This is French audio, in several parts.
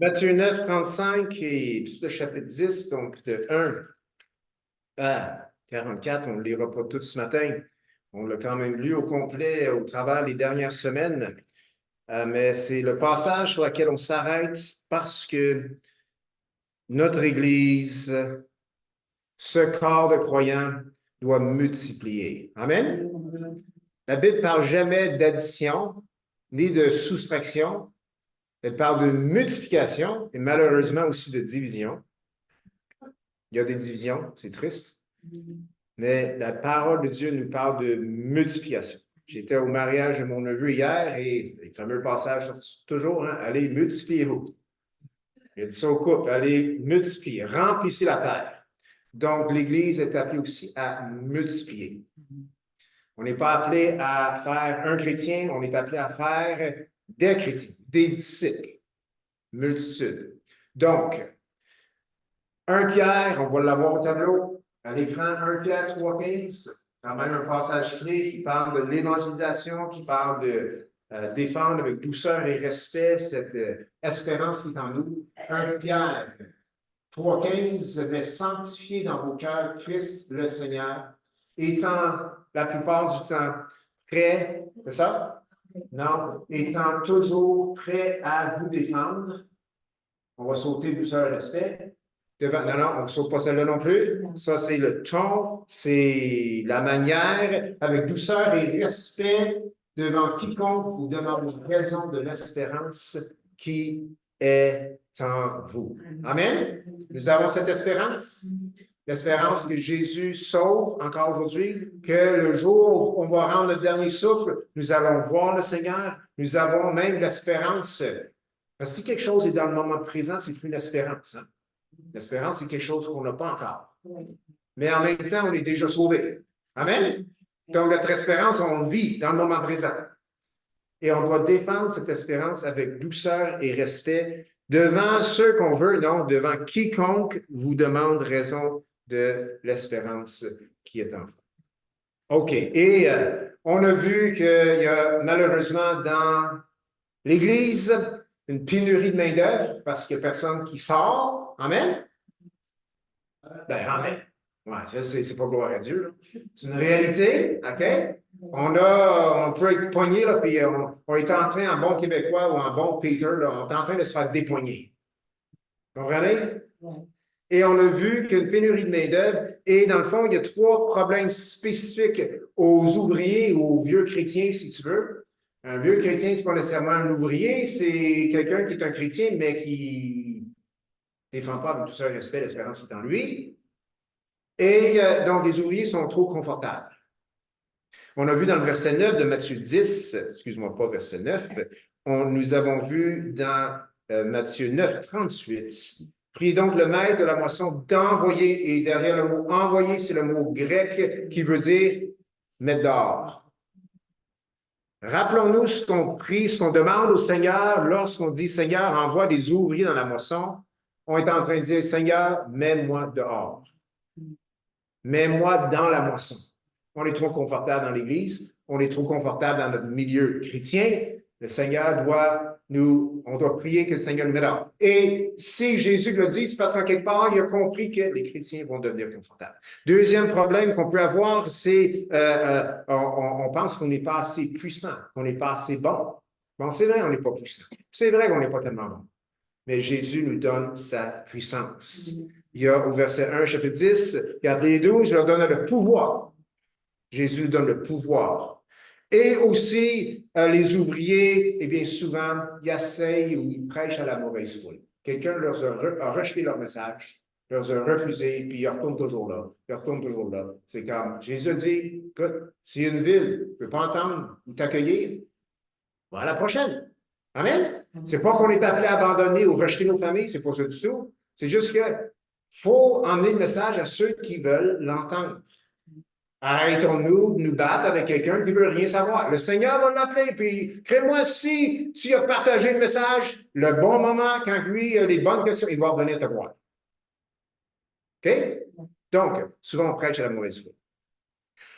Matthieu 9, 35 et tout le chapitre 10, donc de 1 à 44, on ne le lira pas tout ce matin. On l'a quand même lu au complet au travers des dernières semaines, mais c'est le passage sur lequel on s'arrête parce que notre Église, ce corps de croyants, doit multiplier. Amen? La Bible ne parle jamais d'addition ni de soustraction. Elle parle de multiplication et malheureusement aussi de division. Il y a des divisions, c'est triste. Mais la parole de Dieu nous parle de multiplication. J'étais au mariage de mon neveu hier et le fameux passage toujours, hein, allez, multipliez-vous. Il a dit ça au couple, allez, multiplier, remplissez la terre. Donc, l'Église est appelée aussi à multiplier. On n'est pas appelé à faire un chrétien, on est appelé à faire des chrétiens, des disciples, multitude. Donc, 1 Pierre, on va l'avoir au tableau, à l'écran, 1 Pierre 3,15, quand même un passage clé qui parle de l'évangélisation, qui parle de défendre avec douceur et respect cette espérance qui est en nous. 1 Pierre 3,15, mais sanctifiez dans vos cœurs Christ le Seigneur, étant la plupart du temps prêt, c'est ça? Non, étant toujours prêt à vous défendre. On va sauter douceur et respect. Non, non, on ne saute pas celle-là non plus. Ça, c'est le ton, c'est la manière, avec douceur et respect, devant quiconque vous demande raison de l'espérance qui est en vous. Amen. Nous avons cette espérance. L'espérance que Jésus sauve encore aujourd'hui, que le jour où on va rendre le dernier souffle, nous allons voir le Seigneur. Nous avons même l'espérance. Parce que si quelque chose est dans le moment présent, c'est plus l'espérance. Hein? L'espérance, c'est quelque chose qu'on n'a pas encore. Mais en même temps, on est déjà sauvé. Amen? Donc, notre espérance, on vit dans le moment présent. Et on doit défendre cette espérance avec douceur et respect devant ceux qu'on veut, non, devant quiconque vous demande raison de l'espérance qui est en vous. OK. Et on a vu qu'il y a malheureusement dans l'Église une pénurie de main-d'œuvre parce qu'il n'y a personne qui sort. Amen? Ben, amen. Ouais, c'est pas gloire à Dieu. C'est une réalité, OK? On peut être poigné, là, puis on est en train, en bon québécois ou en bon Peter, là, on est en train de se faire dépoigner. Vous comprenez? Et on a vu qu'il y a une pénurie de main-d'œuvre. Et dans le fond, il y a 3 problèmes spécifiques aux ouvriers ou aux vieux chrétiens, si tu veux. Un vieux chrétien, c'est pas nécessairement un ouvrier, c'est quelqu'un qui est un chrétien, mais qui ne défend pas avec tout ça le respect, l'espérance qui est en lui. Et donc, les ouvriers sont trop confortables. On a vu dans le verset 9 de Matthieu 10, excuse-moi pas, verset 9, nous avons vu dans Matthieu 9, 38, priez donc le maître de la moisson d'envoyer, et derrière le mot envoyer, c'est le mot grec qui veut dire mettre dehors. Rappelons-nous ce qu'on prie, ce qu'on demande au Seigneur lorsqu'on dit Seigneur, envoie des ouvriers dans la moisson. On est en train de dire Seigneur, mets-moi dehors. Mets-moi dans la moisson. On est trop confortable dans l'Église, on est trop confortable dans notre milieu chrétien. Le Seigneur on doit prier que le Seigneur nous mette dehors. Et si Jésus le dit, c'est parce qu'en quelque part, il a compris que les chrétiens vont devenir confortables. Deuxième problème qu'on peut avoir, c'est on pense qu'on n'est pas assez puissant, qu'on n'est pas assez bon. Bon, c'est vrai, on n'est pas puissant. C'est vrai qu'on n'est pas tellement bon. Mais Jésus nous donne sa puissance. Il y a au verset 1, chapitre 10, et après les 12, je leur donne le pouvoir. Jésus nous donne le pouvoir. Et aussi, les ouvriers, eh bien, souvent, ils essayent ou ils prêchent à la mauvaise foi. Quelqu'un leur a rejeté leur message, leur a refusé, puis ils retournent toujours là. Ils retournent toujours là. C'est comme Jésus dit, écoute, si une ville ne peut pas entendre ou t'accueillir, va à la prochaine. Amen? C'est pas qu'on est appelé à abandonner ou rejeter nos familles, c'est pas ça du tout. C'est juste que faut emmener le message à ceux qui veulent l'entendre. Arrêtons-nous de nous battre avec quelqu'un qui ne veut rien savoir. Le Seigneur va l'appeler, puis crée-moi si tu as partagé le message, le bon moment, quand lui a les bonnes questions, il va revenir te voir. OK? Donc, souvent on prêche à la mauvaise foi.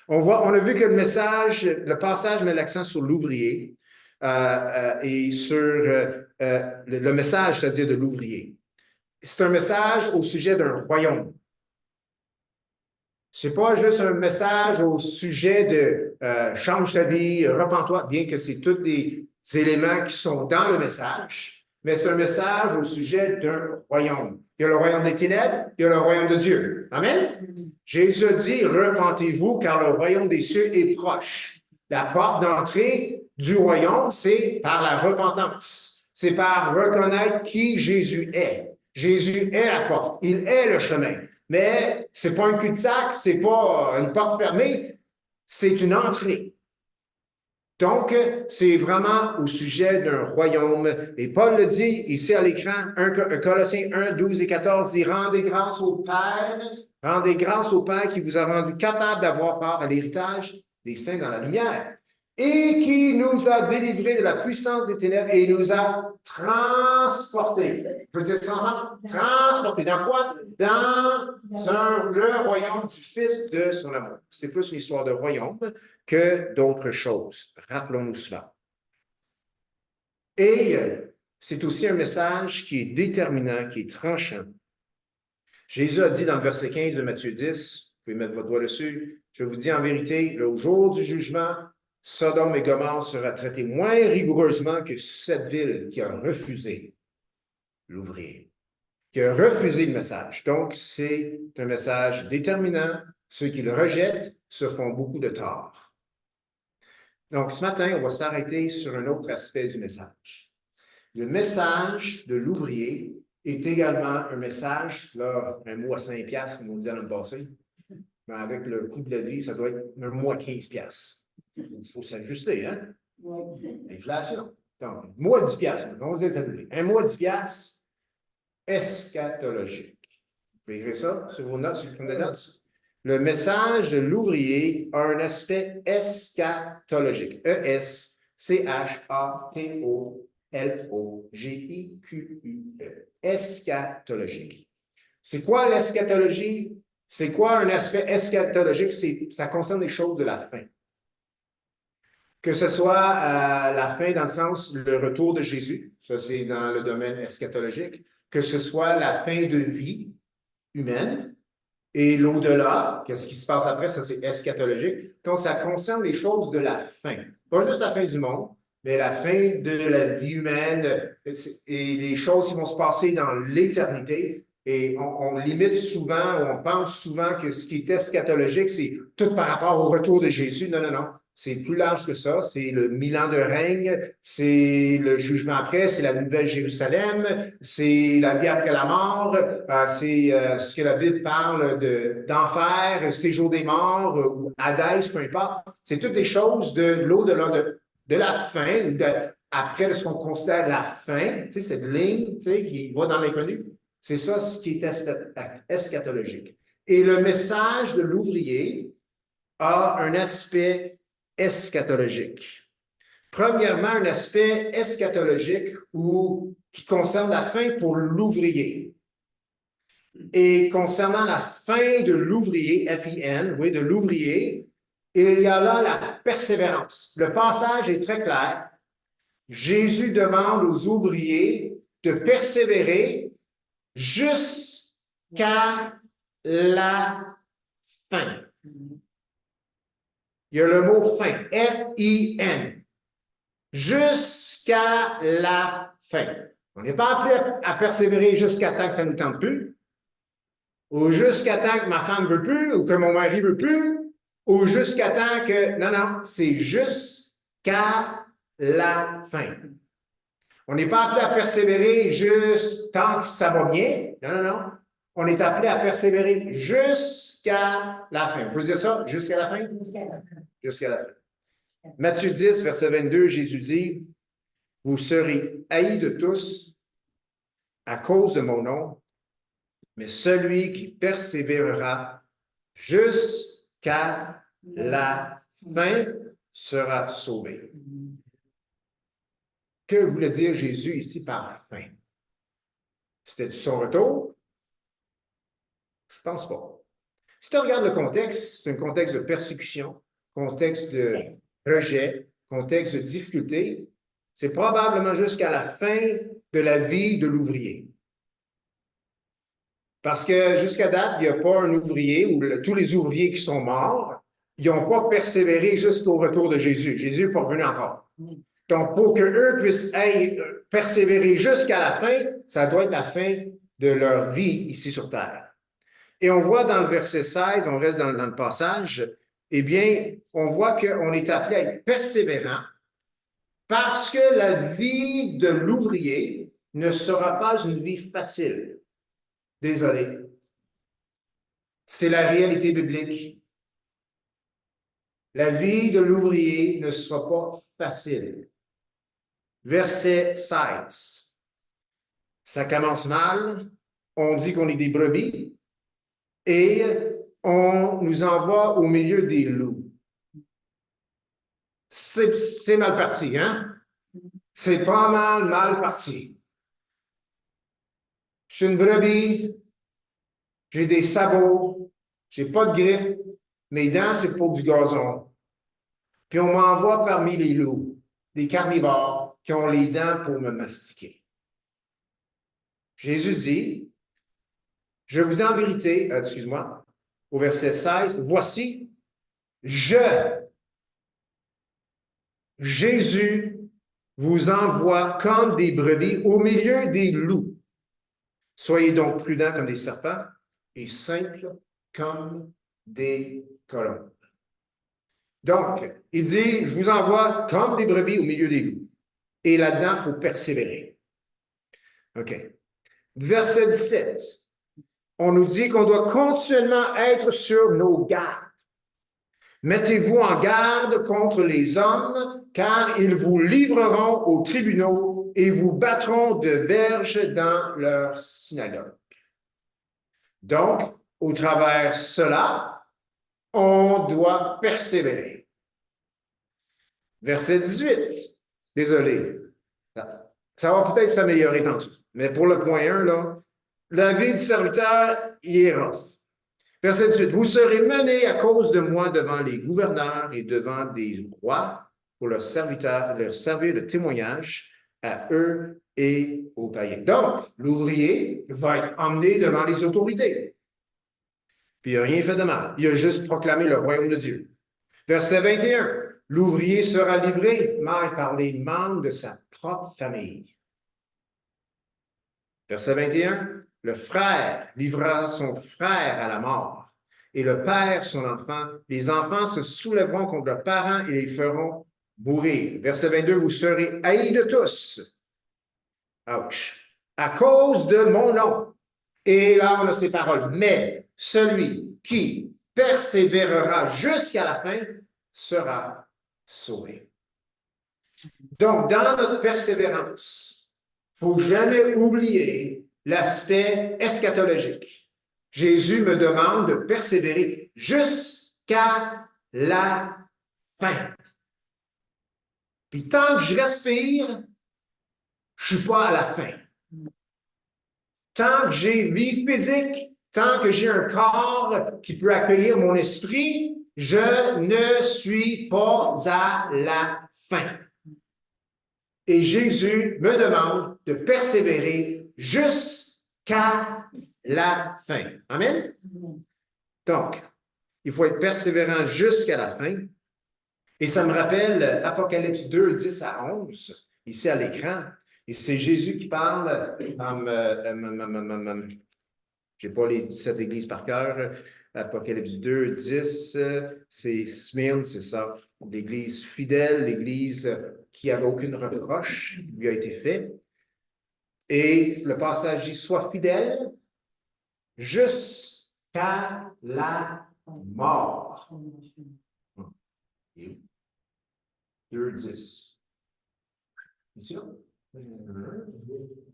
On a vu que le passage met l'accent sur l'ouvrier. et sur le message, c'est-à-dire de l'ouvrier. C'est un message au sujet d'un royaume. Ce n'est pas juste un message au sujet de change ta vie, repens-toi, bien que c'est tous des éléments qui sont dans le message, mais c'est un message au sujet d'un royaume. Il y a le royaume des ténèbres, il y a le royaume de Dieu. Amen? Jésus dit, repentez-vous car le royaume des cieux est proche. La porte d'entrée du royaume, c'est par la repentance. C'est par reconnaître qui Jésus est. Jésus est la porte, il est le chemin. Mais ce n'est pas un cul-de-sac, ce n'est pas une porte fermée, c'est une entrée. Donc, c'est vraiment au sujet d'un royaume. Et Paul le dit ici à l'écran, Colossiens 1, 12 et 14, dit « Rendez grâce au Père qui vous a rendu capable d'avoir part à l'héritage des saints dans la lumière, et qui nous a délivrés de la puissance des ténèbres et nous a transportés. » Je peux dire ça ensemble? Transportés. Dans quoi? Dans le royaume du Fils de son amour. C'est plus une histoire de royaume que d'autres choses. Rappelons-nous cela. Et c'est aussi un message qui est déterminant, qui est tranchant. Jésus a dit dans le verset 15 de Matthieu 10, vous pouvez mettre votre doigt dessus, « Je vous dis en vérité, au jour du jugement, Sodome et Gomorrhe sera traité moins rigoureusement que cette ville qui a refusé l'ouvrier, qui a refusé le message. » Donc, c'est un message déterminant. Ceux qui le rejettent se font beaucoup de tort. Donc, ce matin, on va s'arrêter sur un autre aspect du message. Le message de l'ouvrier est également un message, là, un mot à 5 piastres, comme on disait dans le passé, mais avec le coût de la vie, ça doit être un mois 15 piastres. Il faut s'ajuster, hein? Inflation. Donc, un mois 10 piastres, on se dit, un mois 10 piastres eschatologique. Vous pouvez écrire ça sur vos notes, sur le des notes. Le message de l'ouvrier a un aspect eschatologique. E-S-C-H-A-T-O-L-O-G-I-Q-U-E. Eschatologique. C'est quoi l'eschatologie? C'est quoi un aspect eschatologique? Ça concerne les choses de la fin. Que ce soit la fin dans le sens le retour de Jésus, ça c'est dans le domaine eschatologique, que ce soit la fin de vie humaine, et l'au-delà, qu'est-ce qui se passe après, ça c'est eschatologique. Donc, ça concerne les choses de la fin. Pas juste la fin du monde, mais la fin de la vie humaine et les choses qui vont se passer dans l'éternité. Et on limite souvent, on pense souvent que ce qui est eschatologique, c'est tout par rapport au retour de Jésus. Non, non, non. C'est plus large que ça. C'est le 1000 ans de règne, c'est le jugement après, c'est la nouvelle Jérusalem, c'est la vie après la mort, c'est ce que la Bible parle d'enfer, séjour des morts, ou Hadès, peu importe. C'est toutes des choses de l'au-delà de la fin, après ce qu'on considère la fin, tu sais, cette ligne qui va dans l'inconnu. C'est ça ce qui est eschatologique. Et le message de l'ouvrier a un aspect eschatologique. Premièrement, un aspect eschatologique qui concerne la fin pour l'ouvrier. Et concernant la fin de l'ouvrier, F-I-N, oui, de l'ouvrier, il y a là la persévérance. Le passage est très clair. Jésus demande aux ouvriers de persévérer jusqu'à la fin. Il y a le mot fin, F-I-N, jusqu'à la fin. On n'est pas appelé à persévérer jusqu'à temps que ça ne nous tente plus, ou jusqu'à temps que ma femme ne veut plus, ou que mon mari ne veut plus, ou jusqu'à temps que... Non, non, c'est jusqu'à la fin. On n'est pas appelé à persévérer juste tant que ça va bien. Non, non, non. On est appelé à persévérer jusqu'à la fin. On peut dire ça? Jusqu'à la fin? Jusqu'à la fin. Matthieu 10, verset 22, Jésus dit, « Vous serez haïs de tous à cause de mon nom, mais celui qui persévérera jusqu'à la fin sera sauvé. » Que voulait dire Jésus ici par la fin? C'était son retour? Je ne pense pas. Si tu regardes le contexte, c'est un contexte de persécution, contexte de rejet, contexte de difficulté. c'est probablement jusqu'à la fin de la vie de l'ouvrier. Parce que jusqu'à date, il n'y a pas un ouvrier ou tous les ouvriers qui sont morts, ils n'ont pas persévéré jusqu'au retour de Jésus. Jésus n'est pas revenu encore. Donc, pour qu'eux puissent persévérer jusqu'à la fin, ça doit être la fin de leur vie ici sur Terre. Et on voit dans le verset 16, on reste dans le passage, eh bien, on voit qu'on est appelé à être persévérant parce que la vie de l'ouvrier ne sera pas une vie facile. Désolé. C'est la réalité biblique. La vie de l'ouvrier ne sera pas facile. Verset 16. Ça commence mal. On dit qu'on est des brebis et on nous envoie au milieu des loups. C'est mal parti, hein? C'est pas mal parti. Je suis une brebis, j'ai des sabots, j'ai pas de griffes, mes dents, c'est pour du gazon. Puis on m'envoie parmi les loups, des carnivores qui ont les dents pour me mastiquer. Jésus dit, je vous dis en vérité, excuse-moi, au verset 16, voici, Jésus, vous envoie comme des brebis au milieu des loups. Soyez donc prudents comme des serpents et simples comme des colombes. Donc, il dit, je vous envoie comme des brebis au milieu des loups. Et là-dedans, il faut persévérer. OK. Verset 17. On nous dit qu'on doit continuellement être sur nos gardes. Mettez-vous en garde contre les hommes, car ils vous livreront aux tribunaux et vous battront de verge dans leur synagogue. Donc, au travers cela, on doit persévérer. Verset 18. Désolé. Ça va peut-être s'améliorer tantôt. Mais pour le point 1, là, la vie du serviteur, il est rough. Verset 18. Vous serez menés à cause de moi devant les gouverneurs et devant des rois pour leur servir de témoignage à eux et aux païens. Donc, l'ouvrier va être emmené devant les autorités. Puis il n'a rien fait de mal. Il a juste proclamé le royaume de Dieu. Verset 21. L'ouvrier sera livré mal par les membres de sa propre famille. Verset 21. Le frère livrera son frère à la mort, et le père son enfant. Les enfants se soulèveront contre leurs parents et les feront mourir. Verset 22. Vous serez haïs de tous. Ouch. À cause de mon nom. Et là, on a ces paroles. Mais celui qui persévérera jusqu'à la fin sera sauvé. Donc, dans notre persévérance, il ne faut jamais oublier l'aspect eschatologique. Jésus me demande de persévérer jusqu'à la fin. Puis tant que je respire, je ne suis pas à la fin. Tant que j'ai vie physique, tant que j'ai un corps qui peut accueillir mon esprit, je ne suis pas à la fin. Et Jésus me demande de persévérer jusqu'à la fin. Amen? Donc, il faut être persévérant jusqu'à la fin. Et ça me rappelle Apocalypse 2, 10 à 11, ici à l'écran. Et c'est Jésus qui parle. Je n'ai pas les 17 églises par cœur. Apocalypse 2, 10, c'est Smyrne, c'est ça. L'église fidèle, l'église qui n'avait aucune reproche qui lui a été fait. Et le passage dit, sois fidèle jusqu'à la mort. 2, 10.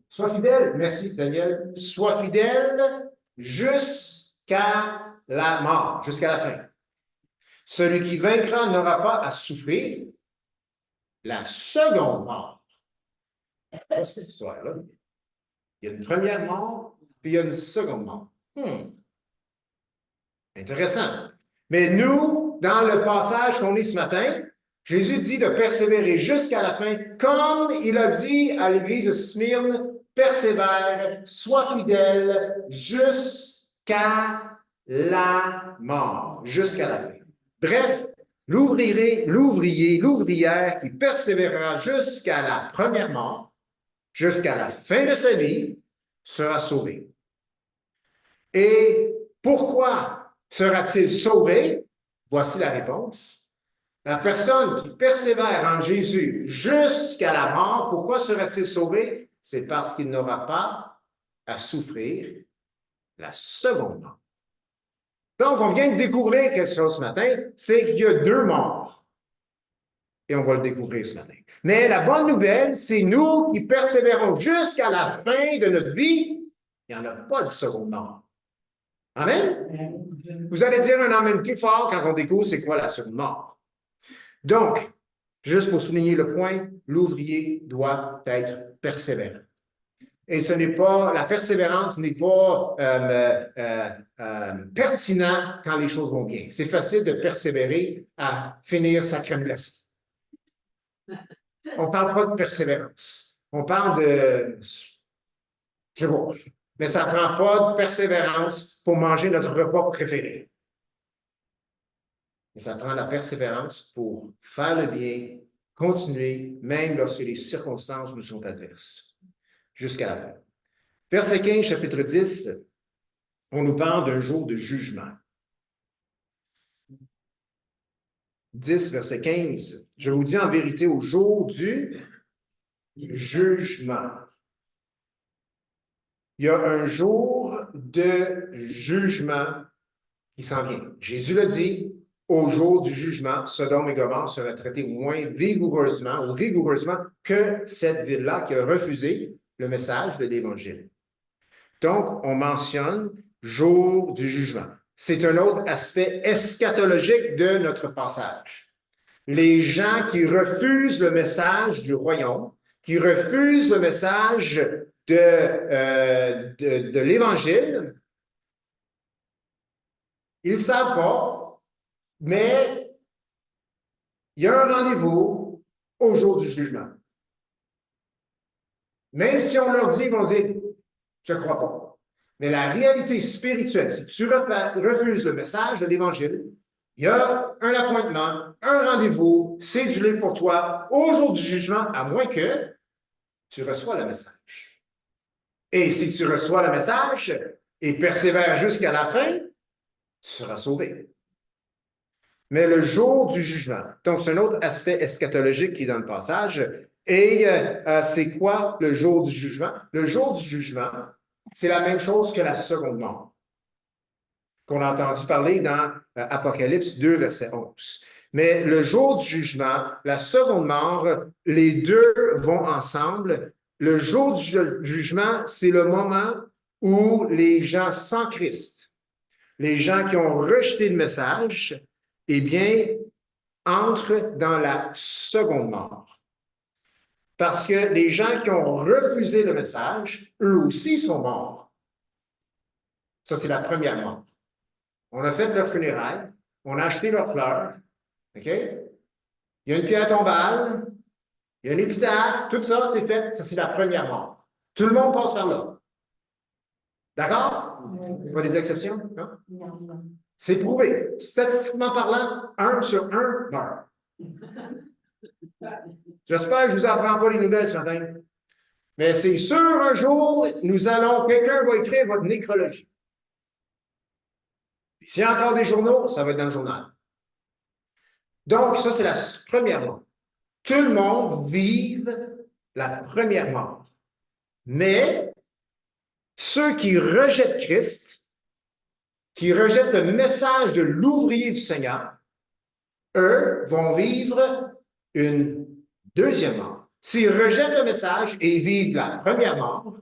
Sois fidèle, merci Daniel, sois fidèle jusqu'à la mort, jusqu'à la fin. Celui qui vaincra n'aura pas à souffrir la seconde mort. Pas cette histoire-là. Il y a une première mort, puis il y a une seconde mort. Intéressant. Mais nous, dans le passage qu'on lit ce matin, Jésus dit de persévérer jusqu'à la fin, comme il a dit à l'église de Smyrne, persévère, sois fidèle jusqu'à la mort, jusqu'à la fin. Bref, l'ouvrière qui persévérera jusqu'à la première mort, jusqu'à la fin de sa vie, sera sauvé. Et pourquoi sera-t-il sauvé? Voici la réponse. La personne qui persévère en Jésus jusqu'à la mort, pourquoi sera-t-il sauvé? C'est parce qu'il n'aura pas à souffrir la seconde mort. Donc, on vient de découvrir quelque chose ce matin, c'est qu'il y a deux morts. Et on va le découvrir ce matin. Mais la bonne nouvelle, c'est nous qui persévérons jusqu'à la fin de notre vie, il n'y en a pas de seconde mort. Amen? Vous allez dire un amen plus fort quand on découvre c'est quoi la seconde mort. Donc, juste pour souligner le point, l'ouvrier doit être persévérant. Et ce n'est pas, la persévérance n'est pas pertinent quand les choses vont bien. C'est facile de persévérer à finir sa crème glacée. On ne parle pas de persévérance. On parle de, je vois, mais ça ne prend pas de persévérance pour manger notre repas préféré. Mais ça prend la persévérance pour faire le bien, continuer, même lorsque les circonstances nous sont adverses, jusqu'à la fin. Verset 15, chapitre 10, on nous parle d'un jour de jugement. 10, verset 15, je vous dis en vérité, au jour du jugement. Il y a un jour de jugement qui s'en vient. Jésus l'a dit, au jour du jugement, Sodome et Gomorrhe seraient traités moins vigoureusement ou rigoureusement que cette ville-là qui a refusé le message de l'Évangile. Donc, on mentionne jour du jugement. C'est un autre aspect eschatologique de notre passage. Les gens qui refusent le message du royaume, qui refusent le message de l'Évangile, ils ne savent pas, mais il y a un rendez-vous au jour du jugement. Même si on leur dit, ils vont dire, je ne crois pas. Mais la réalité spirituelle, si tu refuses le message de l'Évangile, il y a un appointement, un rendez-vous cédulé pour toi au jour du jugement, à moins que tu reçois le message. Et si tu reçois le message et persévères jusqu'à la fin, tu seras sauvé. Mais le jour du jugement, donc c'est un autre aspect eschatologique qui est dans le passage. Et c'est quoi le jour du jugement? Le jour du jugement, c'est la même chose que la seconde mort, qu'on a entendu parler dans Apocalypse 2, verset 11. Mais le jour du jugement, la seconde mort, les deux vont ensemble. Le jour du jugement, c'est le moment où les gens sans Christ, les gens qui ont rejeté le message, eh bien, entrent dans la seconde mort. Parce que les gens qui ont refusé le message, eux aussi sont morts. Ça, c'est la première mort. On a fait leur funérailles, on a acheté leurs fleurs, OK? Il y a une pierre tombale, il y a une épitaphe, tout ça, c'est fait. Ça, c'est la première mort. Tout le monde passe par là. D'accord? Pas des exceptions? Non? C'est prouvé. Statistiquement parlant, 1 sur 1 meurt. J'espère que je ne vous apprends pas les nouvelles ce matin. Mais c'est sûr, un jour, quelqu'un va écrire votre nécrologie. S'il y a encore des journaux, ça va être dans le journal. Donc, ça, c'est la première mort. Tout le monde vive la première mort. Mais ceux qui rejettent Christ, qui rejettent le message de l'ouvrier du Seigneur, eux vont vivre une deuxième mort. S'ils rejettent le message et vivent la première mort,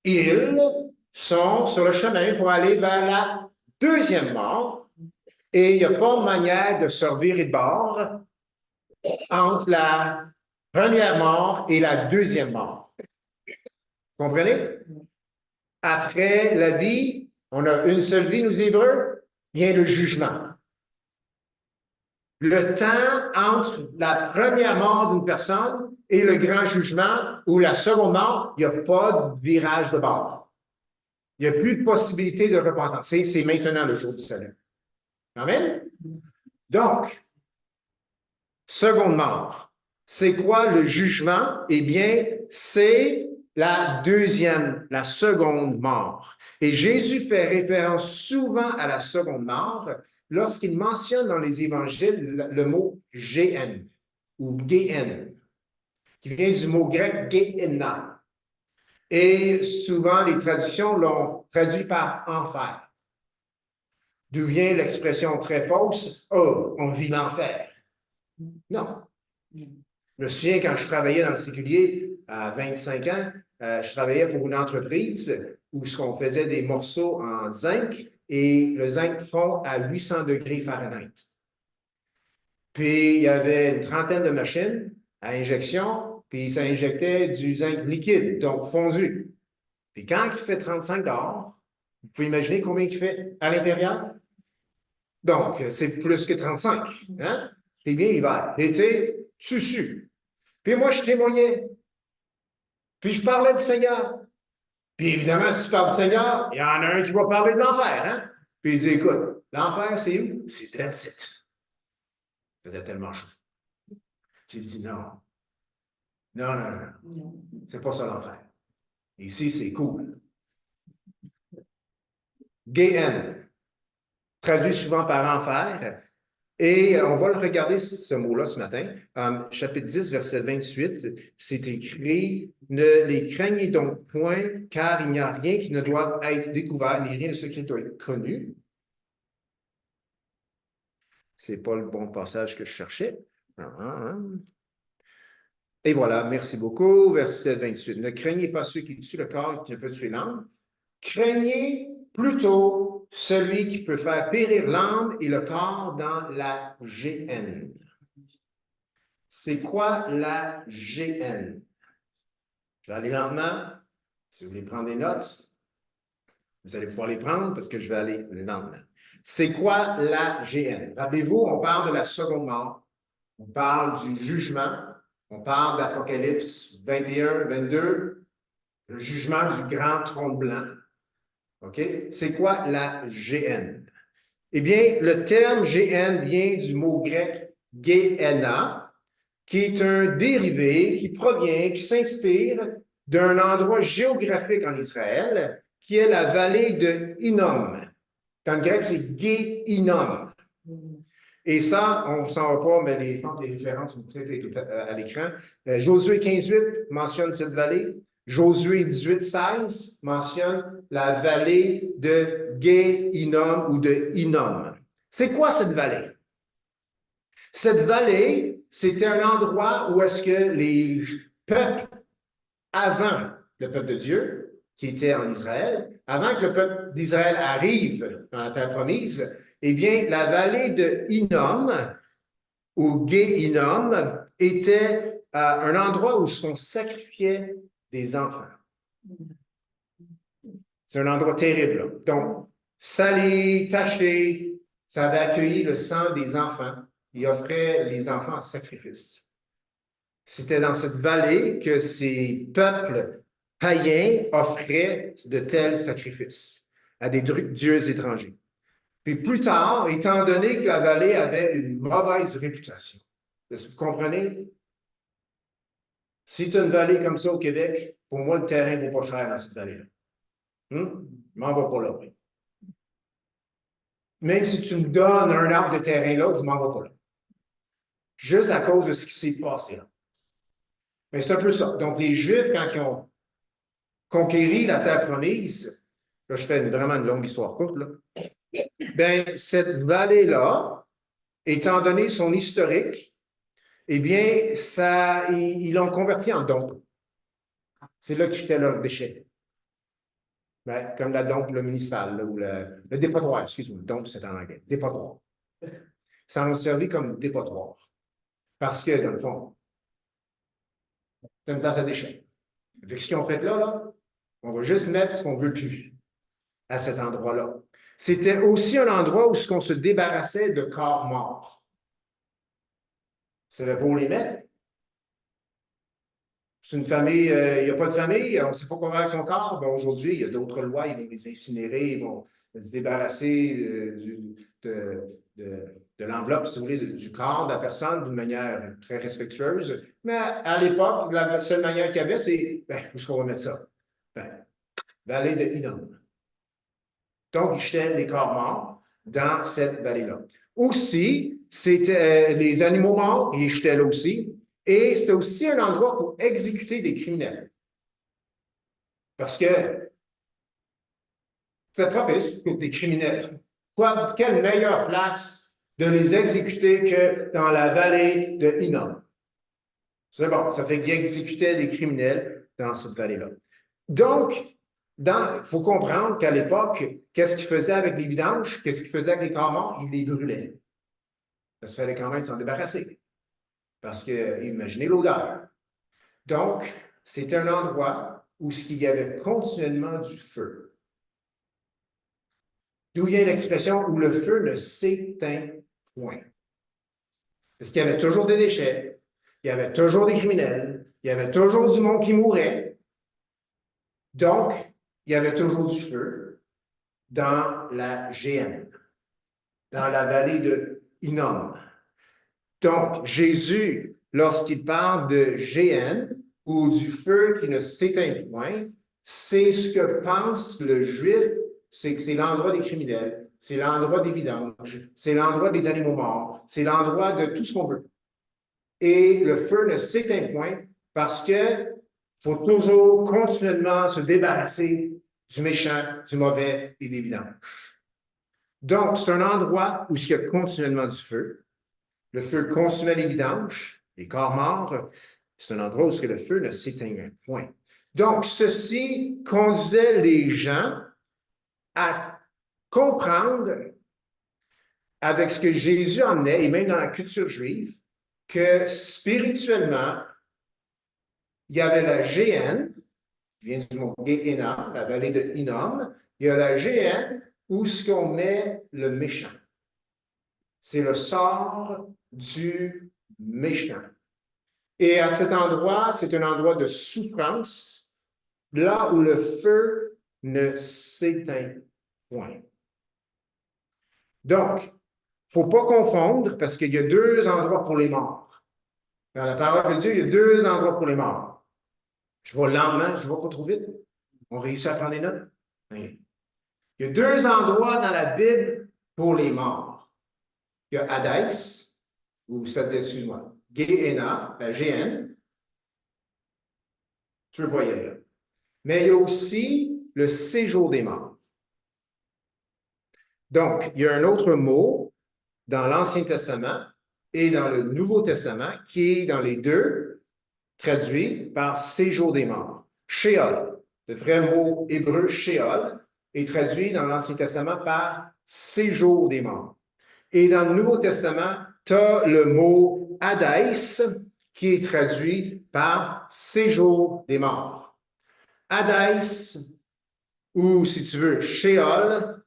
ils sont sur le chemin pour aller vers la deuxième mort. Et il n'y a pas de manière de se revirer de bord entre la première mort et la deuxième mort. Vous comprenez? Après la vie, on a une seule vie, nous Hébreux, vient le jugement. le temps entre la première mort d'une personne et le grand jugement ou la seconde mort, il n'y a pas de virage de bord. Il n'y a plus de possibilité de repentance. C'est maintenant le jour du salut. Amen? Donc, seconde mort. C'est quoi le jugement? Eh bien, c'est la seconde mort. Et Jésus fait référence souvent à la seconde mort lorsqu'il mentionne dans les évangiles le mot Géhen ou Géhen, qui vient du mot grec Géhéna. Et souvent, les traductions l'ont traduit par enfer. D'où vient l'expression très fausse, oh, on vit l'enfer. Non. Je me souviens quand je travaillais dans le séculier à 25 ans, je travaillais pour une entreprise où on faisait des morceaux en zinc et le zinc fond à 800 degrés Fahrenheit. Puis il y avait une trentaine de machines à injection, puis ça injectait du zinc liquide, donc fondu. Puis quand il fait 35 dehors, vous pouvez imaginer combien il fait à l'intérieur? Donc, c'est plus que 35. Hein? C'est bien l'hiver. L'été, tu sues. Puis moi, je témoignais. Puis je parlais du Seigneur. Puis évidemment, si tu parles du Seigneur, il y en a un qui va parler de l'enfer. Hein? Puis il dit, écoute, l'enfer, c'est où? C'est tel site. Ça faisait tellement chaud. J'ai dit non. Non, non, non. C'est pas ça l'enfer. Ici, c'est cool. Géhen, traduit souvent par enfer. Et on va le regarder, ce mot-là, ce matin. Chapitre 10, verset 28, c'est écrit « Ne les craignez donc point, car il n'y a rien qui ne doive être découvert, ni rien de ce qui doit être connu. » C'est pas le bon passage que je cherchais. Et voilà, merci beaucoup. Verset 28. « Ne craignez pas ceux qui tuent le corps, qui ne peut tuer l'âme. Craignez plutôt celui qui peut faire périr l'âme et le corps dans la géhenne. » C'est quoi la GN? Je vais aller lentement. Si vous voulez prendre des notes, vous allez pouvoir les prendre parce que je vais aller lentement. C'est quoi la GN? Rappelez-vous, on parle de la seconde mort. On parle du jugement. On parle d'Apocalypse 21, 22, le jugement du grand trône blanc. OK? C'est quoi la GN? Eh bien, le terme GN vient du mot grec Gehenna, qui est un dérivé qui provient, qui s'inspire d'un endroit géographique en Israël, qui est la vallée de Hinnom. Dans le grec, c'est Gé-Hinnom. Et ça, on ne s'en va pas, mais les références, vous pouvez être à l'écran. Josué 15:8 mentionne cette vallée. Josué 18:16 mentionne la vallée de Gé-Hinnom ou de Hinnom. C'est quoi cette vallée? Cette vallée, c'était un endroit où est-ce que les peuples, avant le peuple de Dieu, qui était en Israël, avant que le peuple d'Israël arrive dans la terre promise, eh bien, la vallée de Hinnom, ou Gé-Hinnom, était un endroit où on sacrifiait des enfants. C'est un endroit terrible. Donc, salé, taché, ça avait accueilli le sang des enfants. Il offrait les enfants en sacrifice. C'était dans cette vallée que ces peuples païens offraient de tels sacrifices à des dieux étrangers. Puis plus tard, étant donné que la vallée avait une mauvaise réputation, vous comprenez? Si tu as une vallée comme ça au Québec, pour moi, le terrain ne vaut pas cher dans cette vallée-là. Je ne m'en vais pas là. Même si tu me donnes un arbre de terrain là, je ne m'en vais pas là. Juste à cause de ce qui s'est passé là. Mais c'est un peu ça. Donc, les Juifs, quand ils ont conquéri la terre promise, là, je fais vraiment une longue histoire courte, là. Bien, cette vallée-là, étant donné son historique, eh bien, ils l'ont converti en dompe. C'est là que j'étais leur déchet. Ben, comme la dompe municipale, ou le dépotoir, excuse-moi. Dompe, c'est en anglais. Dépotoir. Ça a servi comme dépotoir. Parce que, dans le fond, c'est une place à déchets. Avec ce qu'ils ont fait là, on va juste mettre ce qu'on veut plus à cet endroit-là. C'était aussi un endroit où on se débarrassait de corps morts. savait pas où les mettre. C'est une famille, il n'y a pas de famille, on ne sait pas quoi faire avec son corps. Ben, aujourd'hui, il y a d'autres lois, ils vont les incinérer, ils vont se débarrasser de l'enveloppe, si vous voulez, du corps de la personne d'une manière très respectueuse. Mais à l'époque, la seule manière qu'il y avait, c'est, ben, où est-ce qu'on va mettre ça? Ben, vallée de Hinnom. Donc, ils jetaient les corps morts dans cette vallée-là. Aussi, c'était les animaux morts, ils jetaient là aussi. Et c'était aussi un endroit pour exécuter des criminels. Parce que c'est propice pour des criminels. Quelle meilleure place de les exécuter que dans la vallée de Hinnom? C'est bon, ça fait qu'ils exécutaient des criminels dans cette vallée-là. Donc, il faut comprendre qu'à l'époque, qu'est-ce qu'ils faisaient avec les vidanges? Qu'est-ce qu'ils faisaient avec les corps morts? Ils les brûlaient. Ça se fallait quand même s'en débarrasser. Parce que, imaginez l'odeur. Donc, c'était un endroit où il y avait continuellement du feu. D'où vient l'expression où le feu ne s'éteint point. Parce qu'il y avait toujours des déchets, il y avait toujours des criminels, il y avait toujours du monde qui mourait. Donc, il y avait toujours du feu dans la Géhenne, dans la vallée de Hinnom. Donc, Jésus, lorsqu'il parle de Géhenne ou du feu qui ne s'éteint point, c'est ce que pense le juif, c'est que c'est l'endroit des criminels, c'est l'endroit des vidanges, c'est l'endroit des animaux morts, c'est l'endroit de tout ce qu'on veut. Et le feu ne s'éteint point parce que faut toujours continuellement se débarrasser du méchant, du mauvais et des vidanges. Donc, c'est un endroit où il y a continuellement du feu. Le feu consumait les vidanges, les corps morts. C'est un endroit où le feu ne s'éteint point. Donc, ceci conduisait les gens à comprendre, avec ce que Jésus emmenait, et même dans la culture juive, que spirituellement, il y avait la Géhenne, qui vient du mot Gehenna, la vallée de Hinnom. Il y a la Géhenne où ce qu'on met le méchant. C'est le sort du méchant. Et à cet endroit, c'est un endroit de souffrance, là où le feu ne s'éteint point. Donc, il ne faut pas confondre parce qu'il y a deux endroits pour les morts. Dans la parole de Dieu, il y a deux endroits pour les morts. Je vais lentement, je ne vais pas trop vite. On réussit à prendre des notes? Il y a deux endroits dans la Bible pour les morts. Il y a Hadès, ou ça dit, excuse-moi, Gehenna, la Géhenne. Je ne veux pas y aller là. Mais il y a aussi le séjour des morts. Donc, il y a un autre mot dans l'Ancien Testament et dans le Nouveau Testament qui est dans les deux traduit par séjour des morts. Sheol, le vrai mot hébreu Sheol, est traduit dans l'Ancien Testament par séjour des morts. Et dans le Nouveau Testament, tu as le mot Hadès qui est traduit par séjour des morts. Hadès, ou si tu veux, Sheol,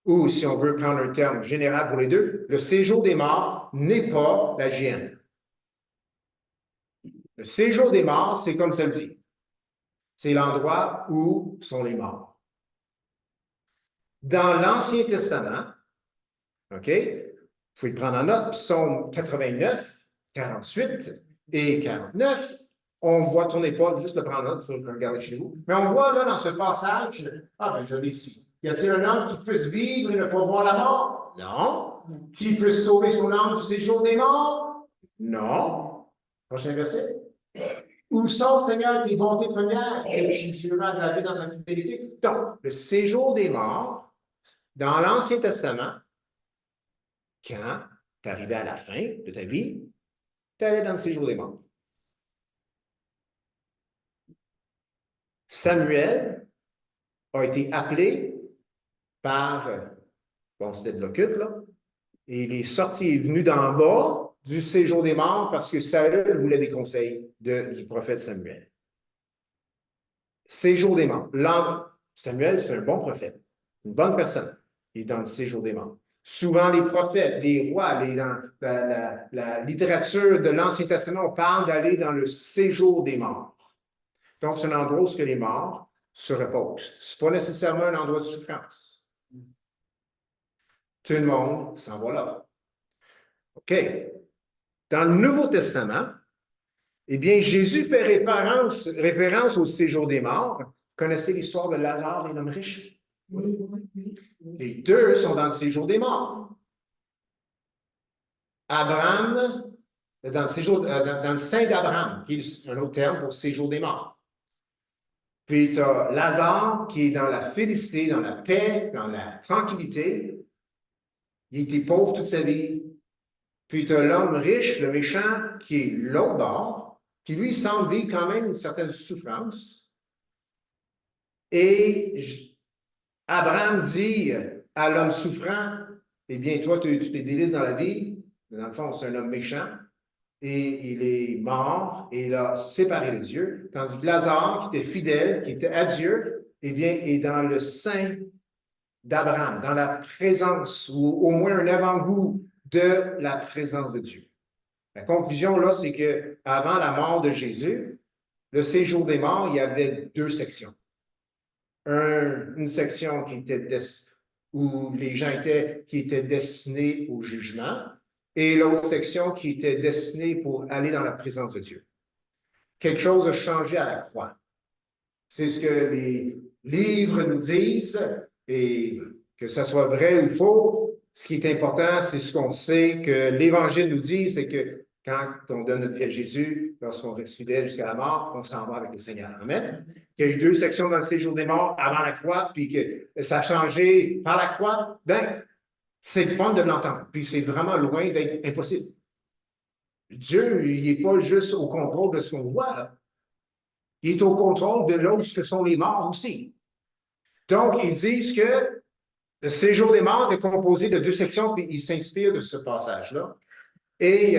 ou si on veut prendre un terme général pour les deux, le séjour des morts n'est pas la Géhenne. Le séjour des morts, c'est comme ça le dit. C'est l'endroit où sont les morts. Dans l'Ancien Testament, OK, vous pouvez le prendre en note, psaume 89, 48 et 49, on voit, tournez pas, juste le prendre en note, il faut le regarder chez vous, mais on voit là dans ce passage, je l'ai ici. Y a-t-il un homme qui puisse vivre et ne pas voir la mort? Non. Qui puisse sauver son âme du séjour des morts? Non. Prochain verset. Où sont, Seigneur, tes bontés premières et tu juras gravé dans ta fidélité? Donc, le séjour des morts, dans l'Ancien Testament, quand tu arrivais à la fin de ta vie, tu allais dans le séjour des morts. Samuel a été appelé par, bon, c'était de l'occulte, là, et il est sorti, il est venu d'en bas du séjour des morts parce que Saül voulait des conseils du prophète Samuel. Séjour des morts. Samuel, c'est un bon prophète, une bonne personne. Il est dans le séjour des morts. Souvent, les prophètes, les rois, dans la littérature de l'Ancien Testament, on parle d'aller dans le séjour des morts. Donc, c'est un endroit où les morts se reposent. Ce n'est pas nécessairement un endroit de souffrance. Tout le monde s'en va là. OK. Dans le Nouveau Testament, eh bien, Jésus fait référence au séjour des morts. Vous connaissez l'histoire de Lazare et l'homme riche? Oui. Les deux sont dans le séjour des morts. Abraham, dans le sein d'Abraham, qui est un autre terme pour séjour des morts. Puis tu as Lazare qui est dans la félicité, dans la paix, dans la tranquillité. Il était pauvre toute sa vie. Puis tu as l'homme riche, le méchant, qui est l'autre bord, qui lui semble vivre quand même une certaine souffrance. Et Abraham dit à l'homme souffrant, eh bien, toi, tu te délices dans la vie. Dans le fond, c'est un homme méchant. Et il est mort et il a séparé de Dieu. Tandis que Lazare, qui était fidèle, qui était à Dieu, eh bien, est dans le sein d'Abraham, dans la présence, ou au moins un avant-goût de la présence de Dieu. La conclusion, là, c'est qu'avant la mort de Jésus, le séjour des morts, il y avait deux sections. Une section qui était où les gens qui étaient destinés au jugement, et l'autre section qui était destinée pour aller dans la présence de Dieu. Quelque chose a changé à la croix. C'est ce que les livres nous disent, et que ce soit vrai ou faux, ce qui est important, c'est ce qu'on sait que l'Évangile nous dit, c'est que quand on donne notre vie à Jésus, lorsqu'on reste fidèle jusqu'à la mort, on s'en va avec le Seigneur. Amen. Il y a eu deux sections dans le séjour des morts avant la croix, puis que ça a changé par la croix. Ben, c'est fun de l'entendre, puis c'est vraiment loin d'être impossible. Dieu, il n'est pas juste au contrôle de ce qu'on voit, là. Il est au contrôle de l'autre, ce que sont les morts aussi. Donc, ils disent que le séjour des morts est composé de deux sections, puis ils s'inspirent de ce passage-là. Et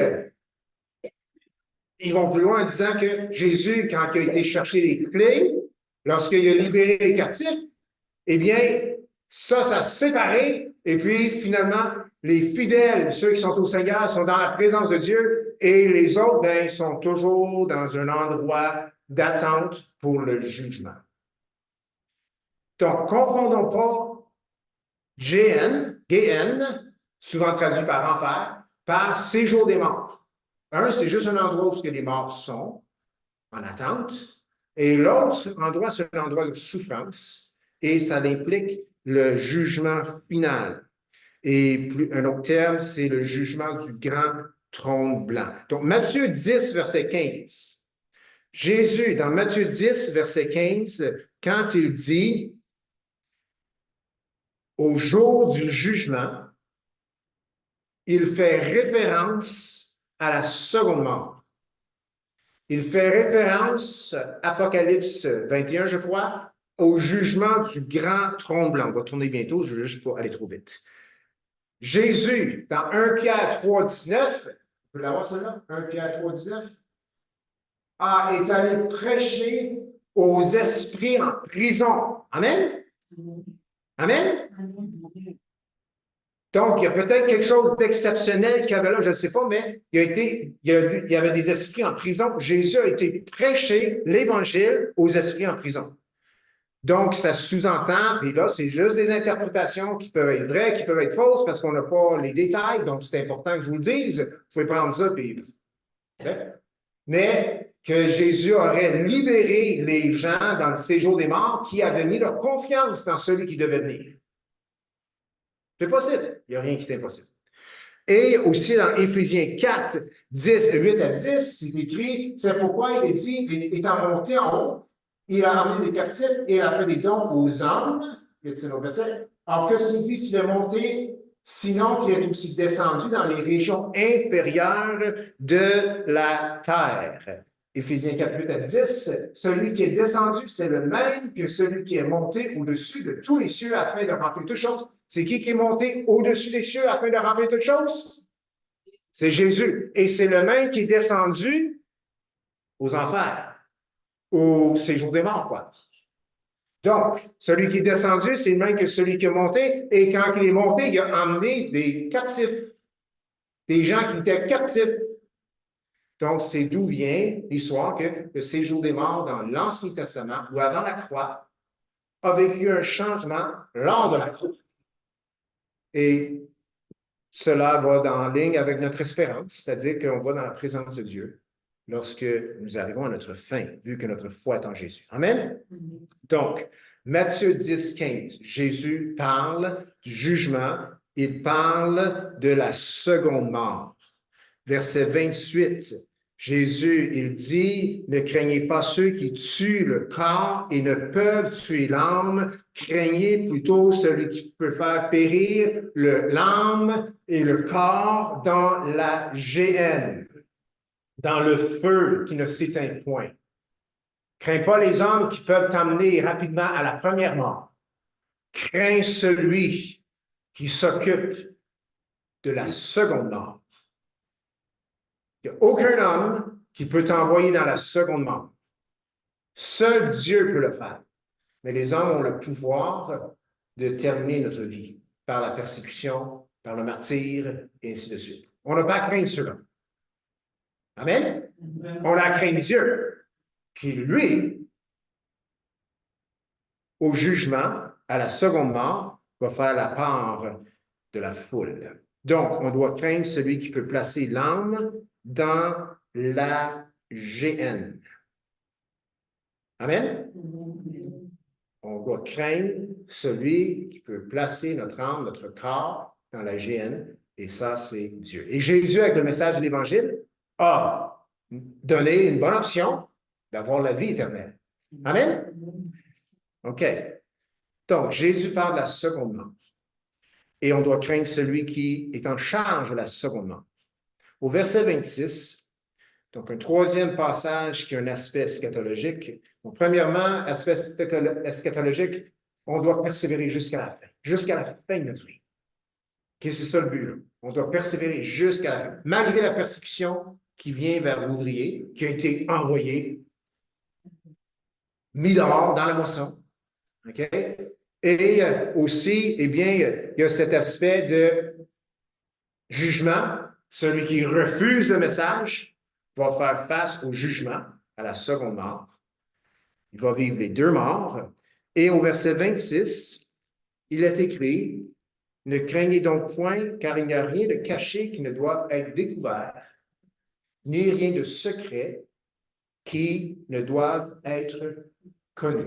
ils vont plus loin en disant que Jésus, quand il a été chercher les clés, lorsqu'il a libéré les captifs, eh bien, ça s'est séparé, et puis finalement, les fidèles, ceux qui sont au Seigneur, sont dans la présence de Dieu, et les autres, ben, sont toujours dans un endroit d'attente pour le jugement. Donc, confondons pas GN, souvent traduit par enfer, par séjour des morts. Un, c'est juste un endroit où les morts sont, en attente, et l'autre endroit, c'est un endroit de souffrance, et ça implique le jugement final. Et un autre terme, c'est le jugement du grand trône blanc. Donc, Matthieu 10, verset 15. Jésus, dans Matthieu 10, verset 15, quand il dit « Au jour du jugement », il fait référence à la seconde mort. Il fait référence, Apocalypse 21, je crois, au jugement du grand trône blanc. On va tourner bientôt, je veux juste pas aller trop vite. Jésus, dans 1 Pierre 3, 19, vous pouvez l'avoir celle-là? 1 Pierre 3, 19, est allé prêcher aux esprits en prison. Amen? Amen? Donc, il y a peut-être quelque chose d'exceptionnel qu'il y avait là, je ne sais pas, mais il y avait des esprits en prison. Jésus a été prêcher l'Évangile aux esprits en prison. Donc, ça sous-entend, puis là, c'est juste des interprétations qui peuvent être vraies, qui peuvent être fausses, parce qu'on n'a pas les détails, donc c'est important que je vous le dise. Vous pouvez prendre ça, puis... Mais que Jésus aurait libéré les gens dans le séjour des morts qui avaient mis leur confiance dans celui qui devait venir. C'est possible. Il n'y a rien qui est impossible. Et aussi dans Éphésiens 4, 8 à 10, c'est écrit, c'est pourquoi il est dit, il est monté en haut, il a ramené des captifs et il a fait des dons aux hommes. Alors, que signifie s'il est monté, sinon qu'il est aussi descendu dans les régions inférieures de la terre? Éphésiens 4, 8 à 10, celui qui est descendu, c'est le même que celui qui est monté au-dessus de tous les cieux afin de remplir toutes choses. C'est qui est monté au-dessus des cieux afin de remplir toutes choses? C'est Jésus. Et c'est le même qui est descendu aux enfers, au séjour des morts, quoi. Donc, celui qui est descendu, c'est le même que celui qui est monté. Et quand il est monté, il a emmené des captifs, des gens qui étaient captifs. Donc, c'est d'où vient l'histoire que le séjour des morts dans l'Ancien Testament ou avant la croix a vécu un changement lors de la croix. Et cela va en ligne avec notre espérance, c'est-à-dire qu'on va dans la présence de Dieu lorsque nous arrivons à notre fin, vu que notre foi est en Jésus. Amen? Donc, Matthieu 10, 15, Jésus parle du jugement, il parle de la seconde mort. Verset 28, Jésus, il dit, ne craignez pas ceux qui tuent le corps et ne peuvent tuer l'âme, craignez plutôt celui qui peut faire périr l'âme et le corps dans la géhenne, dans le feu qui ne s'éteint point. Crains pas les hommes qui peuvent t'amener rapidement à la première mort. Crains celui qui s'occupe de la seconde mort. Il n'y a aucun homme qui peut t'envoyer dans la seconde mort. Seul Dieu peut le faire. Mais les hommes ont le pouvoir de terminer notre vie par la persécution, par le martyre, et ainsi de suite. On n'a pas à craindre cela. Amen? On a à craindre Dieu, qui, lui, au jugement, à la seconde mort, va faire la part de la foule. Donc, on doit craindre celui qui peut placer l'âme dans la géhenne. Amen? On doit craindre celui qui peut placer notre âme, notre corps dans la géhenne, et ça, c'est Dieu. Et Jésus, avec le message de l'Évangile, a donné une bonne option d'avoir la vie éternelle. Amen? OK. Donc, Jésus parle de la seconde mort. Et on doit craindre celui qui est en charge de la seconde mort. Au verset 26, donc un troisième passage qui a un aspect eschatologique. Donc, premièrement, aspect eschatologique, on doit persévérer jusqu'à la fin de notre vie. Okay, c'est ça le but, là. On doit persévérer jusqu'à la fin, malgré la persécution qui vient vers l'ouvrier, qui a été envoyé, mis dehors dans la moisson. OK? Et aussi, eh bien, il y a cet aspect de jugement. Celui qui refuse le message va faire face au jugement, à la seconde mort. Il va vivre les deux morts. Et au verset 26, il est écrit, « Ne craignez donc point, car il n'y a rien de caché qui ne doive être découvert, ni rien de secret qui ne doive être connu. »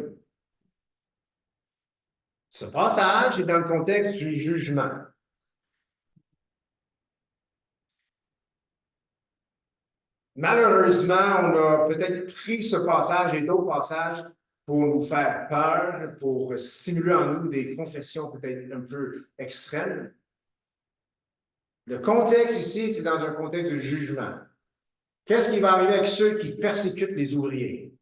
Ce passage est dans le contexte du jugement. Malheureusement, on a peut-être pris ce passage et d'autres passages pour nous faire peur, pour stimuler en nous des confessions peut-être un peu extrêmes. Le contexte ici, c'est dans un contexte de jugement. Qu'est-ce qui va arriver avec ceux qui persécutent les ouvriers?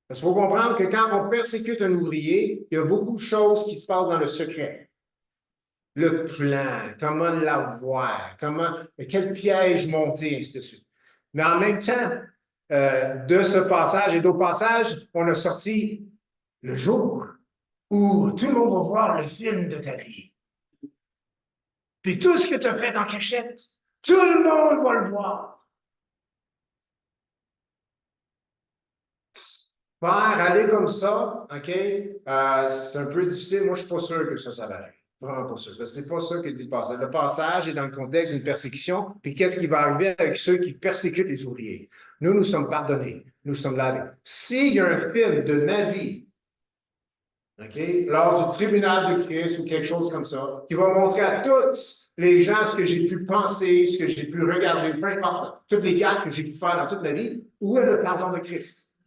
Parce qu'il faut comprendre que quand on persécute un ouvrier, il y a beaucoup de choses qui se passent dans le secret. Le plan, comment l'avoir, quel piège monter, ainsi de suite. Mais en même temps, de ce passage et d'autres passages, on a sorti le jour où tout le monde va voir le film de ta vie. Puis tout ce que tu as fait en cachette, tout le monde va le voir. Faire aller comme ça, OK, c'est un peu difficile. Moi, je ne suis pas sûr que ça va arriver. Vraiment pas sûr. C'est pas ça que dit le passage. Le passage est dans le contexte d'une persécution. Puis qu'est-ce qui va arriver avec ceux qui persécutent les ouvriers? Nous sommes pardonnés. Nous sommes lavés. S'il y a un film de ma vie, OK, lors du tribunal de Christ ou quelque chose comme ça, qui va montrer à tous les gens ce que j'ai pu penser, ce que j'ai pu regarder, peu importe, toutes les gaffes que j'ai pu faire dans toute ma vie, où est le pardon de Christ?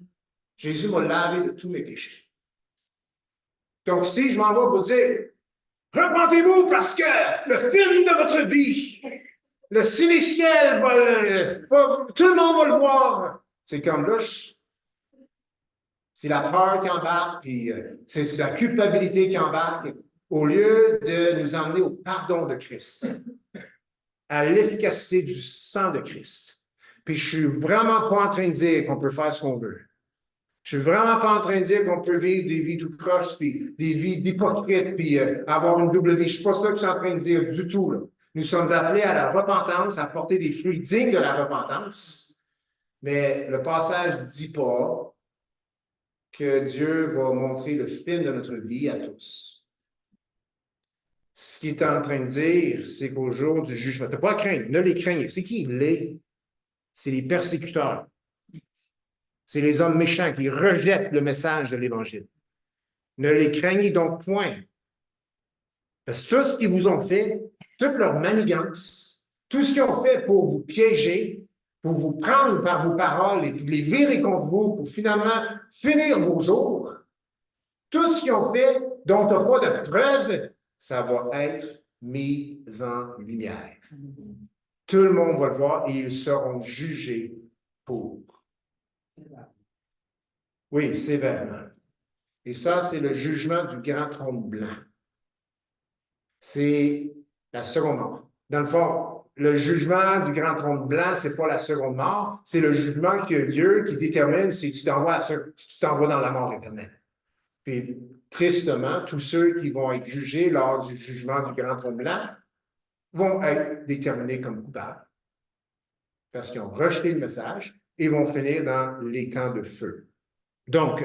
Jésus m'a lavé de tous mes péchés. Donc, si je m'en vais pour dire, repentez-vous parce que le film de votre vie, le ciel tout le monde va le voir. C'est comme là, c'est la peur qui embarque, puis c'est la culpabilité qui embarque, au lieu de nous emmener au pardon de Christ, à l'efficacité du sang de Christ. Puis je suis vraiment pas en train de dire qu'on peut faire ce qu'on veut. Je suis vraiment pas en train de dire qu'on peut vivre des vies tout croches, puis des vies d'hypocrites, puis avoir une double vie. Je suis pas ça que je suis en train de dire du tout, là. Nous sommes appelés à la repentance, à porter des fruits dignes de la repentance. Mais le passage ne dit pas que Dieu va montrer le film de notre vie à tous. Ce qu'il est en train de dire, c'est qu'au jour du jugement, tu n'as pas à craindre, ne les craignez. C'est qui les? C'est les persécuteurs. C'est les hommes méchants qui rejettent le message de l'Évangile. Ne les craignez donc point. Parce que tout ce qu'ils vous ont fait, toute leur manigance, tout ce qu'ils ont fait pour vous piéger, pour vous prendre par vos paroles et les virer contre vous pour finalement finir vos jours, tout ce qu'ils ont fait dont tu n'as pas de preuve, ça va être mis en lumière. Tout le monde va le voir et ils seront jugés pour. Oui, sévèrement. Et ça, c'est le jugement du grand trône blanc. C'est la seconde mort. Dans le fond, le jugement du grand trône blanc, c'est pas la seconde mort, c'est le jugement qui a lieu, qui détermine si tu t'envoies dans la mort éternelle. Puis, tristement, tous ceux qui vont être jugés lors du jugement du grand trône blanc vont être déterminés comme coupables parce qu'ils ont rejeté le message et vont finir dans les temps de feu. Donc,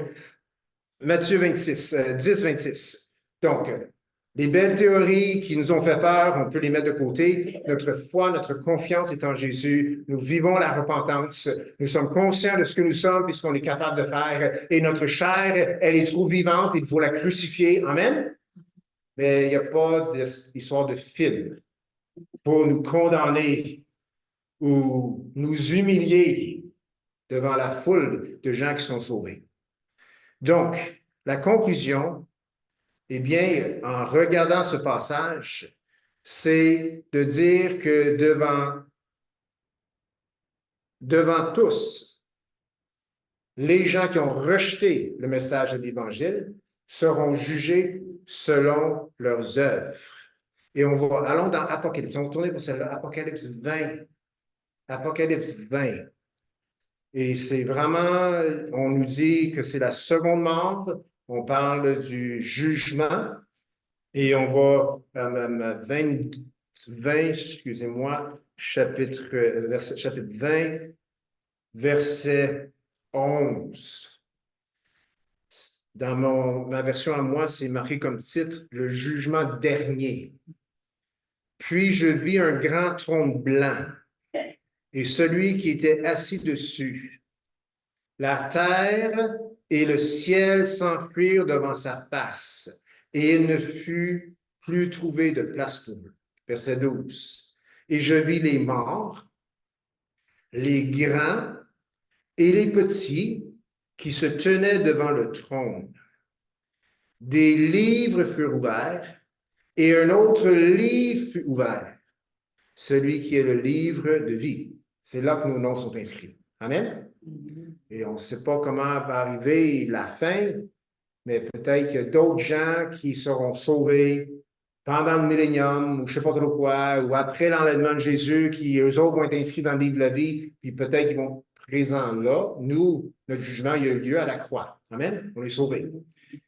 Matthieu 26, 10, 26. Donc, les belles théories qui nous ont fait peur, on peut les mettre de côté. Notre foi, notre confiance est en Jésus. Nous vivons la repentance. Nous sommes conscients de ce que nous sommes et ce qu'on est capable de faire. Et notre chair, elle est trop vivante, il faut la crucifier. Amen? Mais il n'y a pas d'histoire de film pour nous condamner ou nous humilier devant la foule de gens qui sont sauvés. Donc, la conclusion, eh bien, en regardant ce passage, c'est de dire que devant tous, les gens qui ont rejeté le message de l'Évangile seront jugés selon leurs œuvres. Et allons dans Apocalypse. On va tourner pour celle-là, Apocalypse 20. Apocalypse 20. Et c'est vraiment, on nous dit que c'est la seconde mort. On parle du jugement. Et on va, 20, excusez-moi, chapitre 20, verset 11. Dans ma version à moi, c'est marqué comme titre « Le jugement dernier ». Puis je vis un grand trône blanc et celui qui était assis dessus. La terre et le ciel s'enfuirent devant sa face, et il ne fut plus trouvé de place pour eux. Verset 12. Et je vis les morts, les grands et les petits qui se tenaient devant le trône. Des livres furent ouverts, et un autre livre fut ouvert, celui qui est le livre de vie. C'est là que nos noms sont inscrits. Amen? Et on ne sait pas comment va arriver la fin, mais peut-être qu'il y a d'autres gens qui seront sauvés pendant le millénium, ou je ne sais pas trop quoi, ou après l'enlèvement de Jésus, qui eux autres vont être inscrits dans le livre de la vie, puis peut-être qu'ils vont être présents là. Nous, notre jugement, il a eu lieu à la croix. Amen? On est sauvés.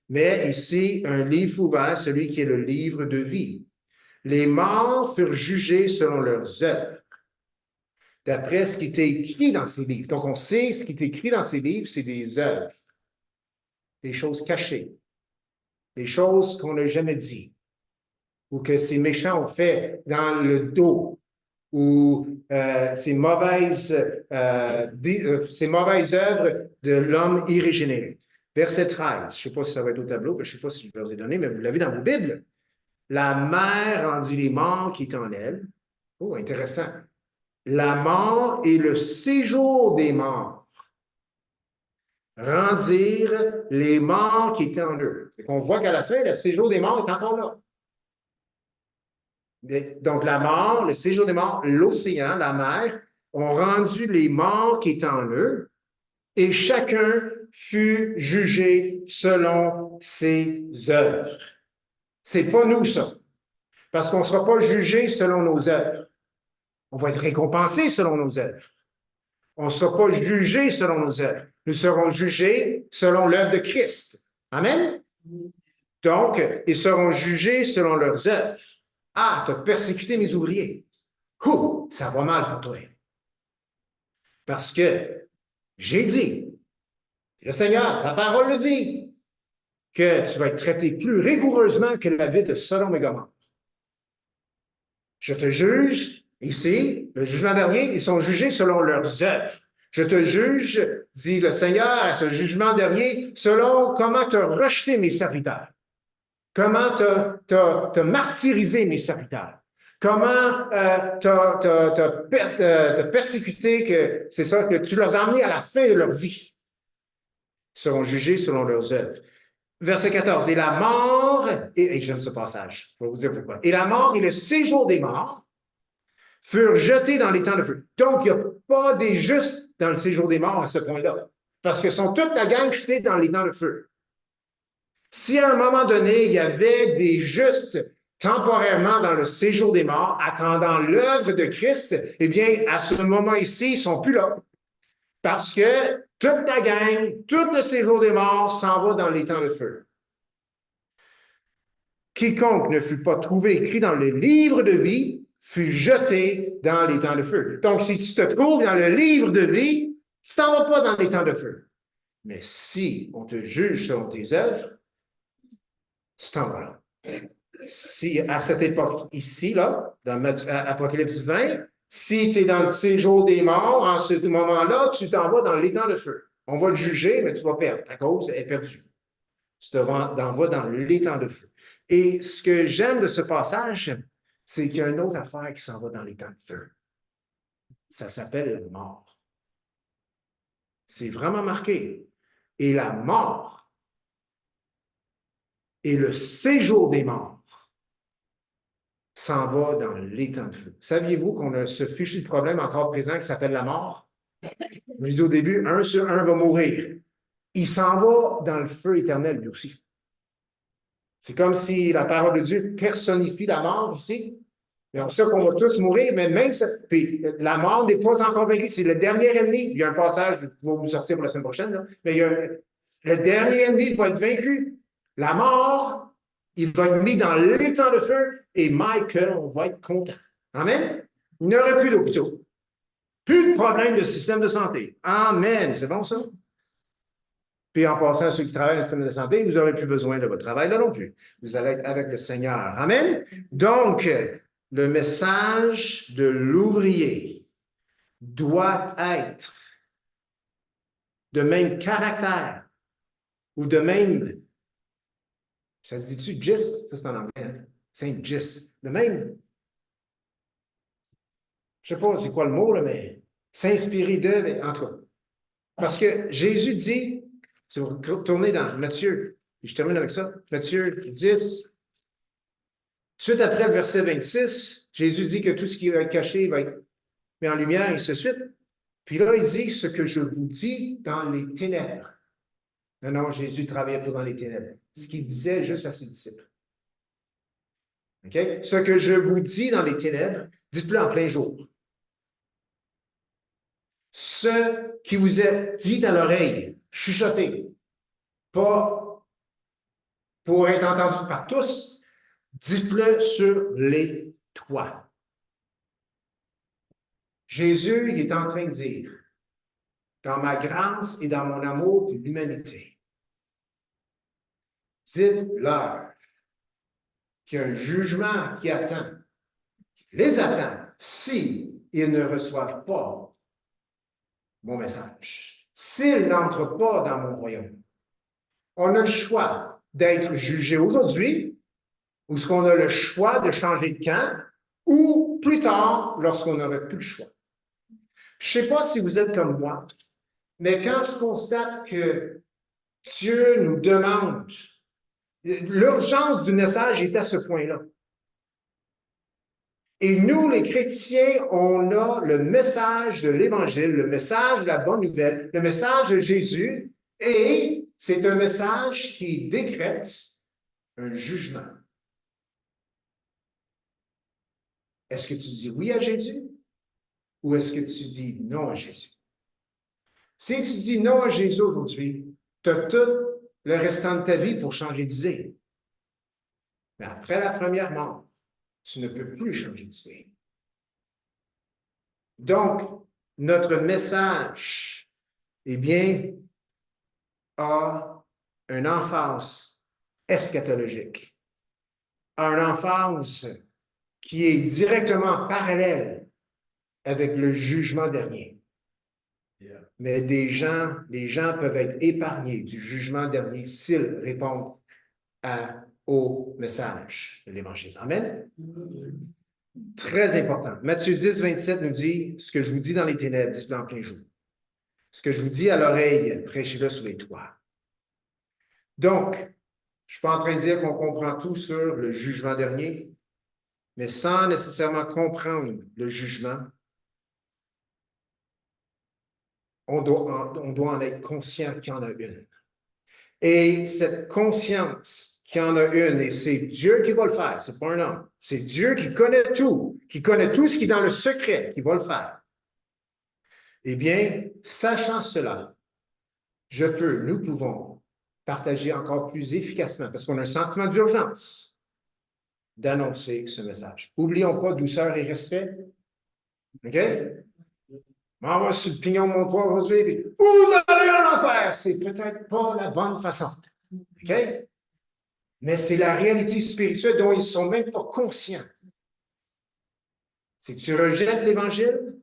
Mais ici, un livre ouvert, celui qui est le livre de vie. Les morts furent jugés selon leurs œuvres, d'après ce qui était écrit dans ces livres. Donc, on sait ce qui est écrit dans ces livres, c'est des œuvres, des choses cachées, des choses qu'on n'a jamais dit, ou que ces méchants ont fait dans le dos, ou ces mauvaises œuvres de l'homme irrégénéré. Verset 13, je ne sais pas si ça va être au tableau, je ne sais pas si je vous ai donné, mais vous l'avez dans vos Bibles. La mer rendit les morts qui étaient en elle. Oh, intéressant. La mort et le séjour des morts rendirent les morts qui étaient en eux. On voit qu'à la fin, le séjour des morts est encore là. Donc, la mort, le séjour des morts, l'océan, la mer, ont rendu les morts qui étaient en eux, et chacun fut jugé selon ses œuvres. C'est pas nous, ça. Parce qu'on ne sera pas jugé selon nos œuvres. On va être récompensé selon nos œuvres. On ne sera pas jugé selon nos œuvres. Nous serons jugés selon l'œuvre de Christ. Amen? Donc, ils seront jugés selon leurs œuvres. Ah, tu as persécuté mes ouvriers. Ouh, ça va mal pour toi. Parce que j'ai dit, le Seigneur, sa parole le dit, que tu vas être traité plus rigoureusement que la ville de Sodome et Gomorrhe. Je te juge ici, le jugement dernier, ils sont jugés selon leurs œuvres. Je te juge, dit le Seigneur, à ce jugement dernier, selon comment tu as rejeté mes serviteurs, comment tu as martyrisé mes serviteurs, comment tu as persécuté, que c'est ça, que tu leur as emmenés à la fin de leur vie. Ils seront jugés selon leurs œuvres. Verset 14, et la mort, et j'aime ce passage, je vais vous dire pourquoi. Et la mort et le séjour des morts furent jetés dans les temps de feu. Donc, il n'y a pas des justes dans le séjour des morts à ce point-là, parce que sont toute la gang jetés dans les temps de feu. Si à un moment donné, il y avait des justes temporairement dans le séjour des morts, attendant l'œuvre de Christ, eh bien, à ce moment ici, ils ne sont plus là. Parce que toute la gang, tout le séjour des morts s'en va dans les temps de feu. Quiconque ne fut pas trouvé écrit dans le livre de vie fut jeté dans les temps de feu. Donc, si tu te trouves dans le livre de vie, tu t'en vas pas dans les temps de feu. Mais si on te juge selon tes œuvres, tu t'en vas là. Si à cette époque ici, là, dans Apocalypse 20, si tu es dans le séjour des morts, en ce moment-là, tu t'en vas dans les temps de feu. On va te juger, mais tu vas perdre. Ta cause est perdue. Tu te vas dans les temps de feu. Et ce que j'aime de ce passage, c'est qu'il y a une autre affaire qui s'en va dans les temps de feu. Ça s'appelle la mort. C'est vraiment marqué. Et la mort et le séjour des morts s'en va dans les temps de feu. Saviez-vous qu'on a ce fichu de problème encore présent qui s'appelle la mort? Je disais au début, 1 sur 1 va mourir. Il s'en va dans le feu éternel lui aussi. C'est comme si la parole de Dieu personnifie la mort ici. Et on sait qu'on va tous mourir, mais même puis la mort n'est pas encore vaincue. C'est le dernier ennemi. Il y a un passage, je vais vous sortir pour la semaine prochaine, là, mais le dernier ennemi va être vaincu. La mort, il va être mis dans l'étang de feu et Michael, on va être content. Amen? Il n'y aurait plus d'hôpitaux. Plus de problème de système de santé. Amen. C'est bon, ça? Puis en passant, ceux qui travaillent dans le système de santé, vous n'aurez plus besoin de votre travail là non plus. Vous allez être avec le Seigneur. Amen? Donc, le message de l'ouvrier doit être de même caractère ou de même, ça se dit-tu gist? Ça, c'est en anglais. C'est un gist. De même, je ne sais pas c'est quoi le mot, là, mais s'inspirer d'eux, mais en tout cas. Parce que Jésus dit, si vous retournez dans Matthieu, et je termine avec ça, Matthieu 10, tout de suite après le verset 26, Jésus dit que tout ce qui va être caché va être mis en lumière, et ainsi de suite. Puis là, il dit ce que je vous dis dans les ténèbres. Non, non, Jésus travaillait pas dans les ténèbres. Ce qu'il disait juste à ses disciples. OK? Ce que je vous dis dans les ténèbres, dites-le en plein jour. Ce qui vous est dit à l'oreille, chuchoté, pas pour être entendu par tous, dites-le sur les toits. Jésus, il est en train de dire, dans ma grâce et dans mon amour pour l'humanité, dites-leur qu'il y a un jugement qui attend, les attend, si ils ne reçoivent pas mon message, s'ils n'entrent pas dans mon royaume. On a le choix d'être jugé aujourd'hui, ou est-ce qu'on a le choix de changer de camp, ou plus tard, lorsqu'on n'aurait plus le choix. Je ne sais pas si vous êtes comme moi, mais quand je constate que Dieu nous demande, l'urgence du message est à ce point-là. Et nous, les chrétiens, on a le message de l'Évangile, le message de la bonne nouvelle, le message de Jésus, et c'est un message qui décrète un jugement. Est-ce que tu dis oui à Jésus ou est-ce que tu dis non à Jésus? Si tu dis non à Jésus aujourd'hui, tu as tout le restant de ta vie pour changer d'idée. Mais après la première mort, tu ne peux plus changer d'idée. Donc, notre message, eh bien, a une emphase eschatologique, a une emphase qui est directement parallèle avec le jugement dernier. Mais les gens peuvent être épargnés du jugement dernier s'ils répondent au message de l'Évangile. Amen? Très important. Matthieu 10, 27 nous dit, ce que je vous dis dans les ténèbres, dites-le en plein jour. Ce que je vous dis à l'oreille, prêchez-le sur les toits. Donc, je ne suis pas en train de dire qu'on comprend tout sur le jugement dernier, mais sans nécessairement comprendre le jugement, on doit en être conscient qu'il y en a une. Et cette conscience qu'il y en a une, et c'est Dieu qui va le faire, c'est pas un homme, c'est Dieu qui connaît tout ce qui est dans le secret, qui va le faire. Eh bien, sachant cela, nous pouvons partager encore plus efficacement, parce qu'on a un sentiment d'urgence, d'annoncer ce message. N'oublions pas douceur et respect. OK? M'envoie sur le pignon de mon toit aujourd'hui, puis vous allez en enfer. C'est peut-être pas la bonne façon. OK? Mais c'est la réalité spirituelle dont ils ne sont même pas conscients. C'est que tu rejettes l'Évangile,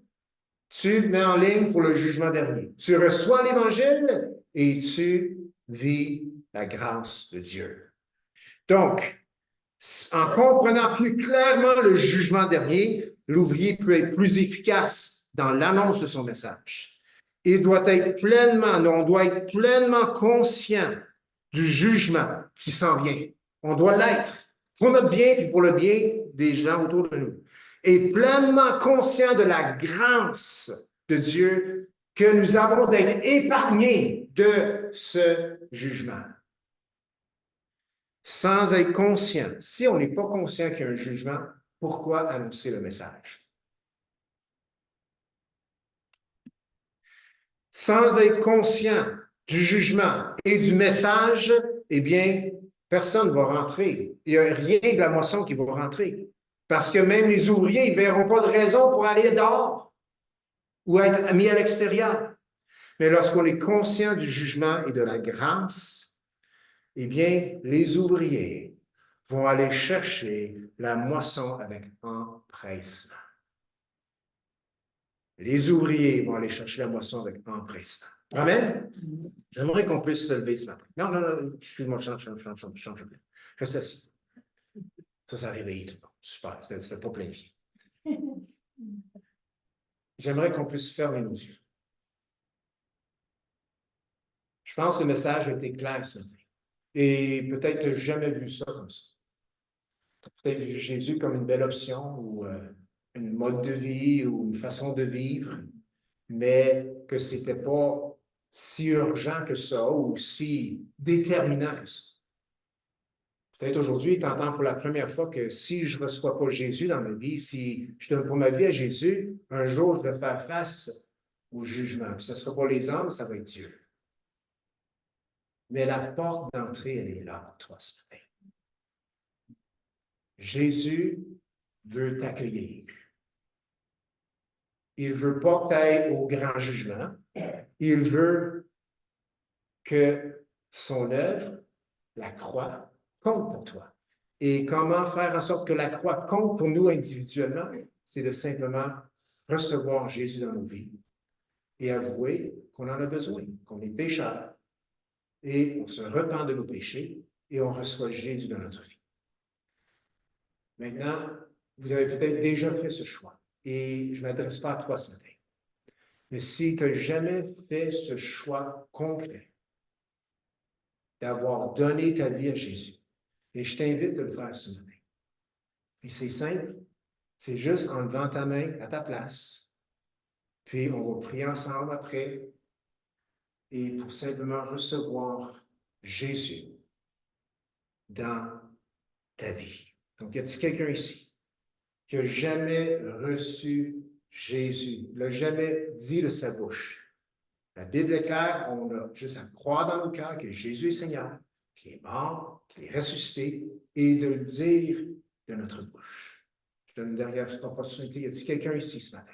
tu le mets en ligne pour le jugement dernier. Tu reçois l'Évangile et tu vis la grâce de Dieu. Donc, en comprenant plus clairement le jugement dernier, l'ouvrier peut être plus efficace dans l'annonce de son message. On doit être pleinement conscient du jugement qui s'en vient. On doit l'être pour notre bien et pour le bien des gens autour de nous. Et pleinement conscient de la grâce de Dieu que nous avons d'être épargnés de ce jugement. Sans être conscient, si on n'est pas conscient qu'il y a un jugement, pourquoi annoncer le message? Sans être conscient du jugement et du message, eh bien, personne ne va rentrer. Il n'y a rien de la moisson qui va rentrer. Parce que même les ouvriers, ils ne verront pas de raison pour aller dehors ou être mis à l'extérieur. Mais lorsqu'on est conscient du jugement et de la grâce, eh bien, les ouvriers vont aller chercher la moisson avec empressement. Les ouvriers vont aller chercher la moisson avec empressement. Amen? J'aimerais qu'on puisse se lever ce matin. Non, excuse-moi, change. Reste assis. Ça réveille tout le monde. Super, c'était pas planifié. J'aimerais qu'on puisse fermer nos yeux. Je pense que le message a été clair ce matin. Et peut-être que tu n'as jamais vu ça comme ça. Tu as peut-être vu Jésus comme une belle option ou une mode de vie ou une façon de vivre, mais que ce n'était pas si urgent que ça ou si déterminant que ça. Peut-être aujourd'hui, tu entends pour la première fois que si je ne reçois pas Jésus dans ma vie, si je donne pas ma vie à Jésus, un jour, je vais faire face au jugement. Puis ce ne sera pas les hommes, ça va être Dieu. Mais la porte d'entrée, elle est là pour toi ce matin. Jésus veut t'accueillir. Il ne veut pas que tu ailles au grand jugement. Il veut que son œuvre, la croix, compte pour toi. Et comment faire en sorte que la croix compte pour nous individuellement? C'est de simplement recevoir Jésus dans nos vies et avouer qu'on en a besoin, qu'on est pécheur, et on se repent de nos péchés et on reçoit Jésus dans notre vie. Maintenant, vous avez peut-être déjà fait ce choix et je ne m'adresse pas à toi ce matin. Mais si tu n'as jamais fait ce choix concret d'avoir donné ta vie à Jésus, et je t'invite de le faire ce matin. Puis c'est simple, c'est juste en levant ta main à ta place, puis on va prier ensemble après, et pour simplement recevoir Jésus dans ta vie. Donc, y a-t-il quelqu'un ici qui n'a jamais reçu Jésus, l'a jamais dit de sa bouche, La Bible est claire, on a juste à croire dans nos cœurs que Jésus est Seigneur, qu'il est mort, qu'il est ressuscité, et de le dire de notre bouche. Je donne une dernière opportunité. Y a-t-il quelqu'un ici ce matin?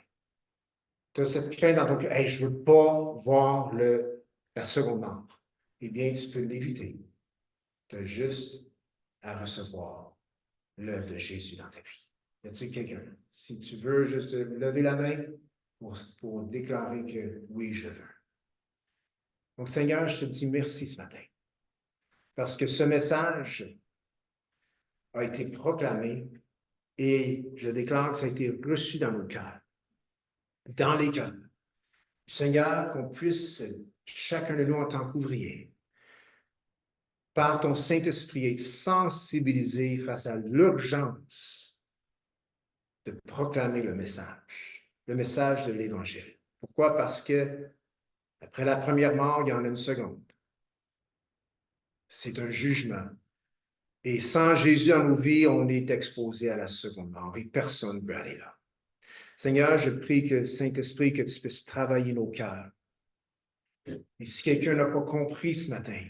Tu as cette crainte dans ton cœur. Hey, je ne veux pas voir la seconde membre. Eh bien, tu peux l'éviter. Tu as juste à recevoir l'œuvre de Jésus dans ta vie. Y a-t-il quelqu'un? Si tu veux juste lever la main pour déclarer que oui, je veux. Donc, Seigneur, je te dis merci ce matin. Parce que ce message a été proclamé et je déclare que ça a été reçu dans nos cœurs, dans les cœurs. Seigneur, qu'on puisse, chacun de nous en tant qu'ouvrier, par ton Saint-Esprit, être sensibilisé face à l'urgence de proclamer le message de l'Évangile. Pourquoi? Parce que après la première mort, il y en a une seconde. C'est un jugement. Et sans Jésus dans nos vies, on est exposé à la seconde mort et personne ne veut aller là. Seigneur, je prie que, Saint-Esprit, que tu puisses travailler nos cœurs. Et si quelqu'un n'a pas compris ce matin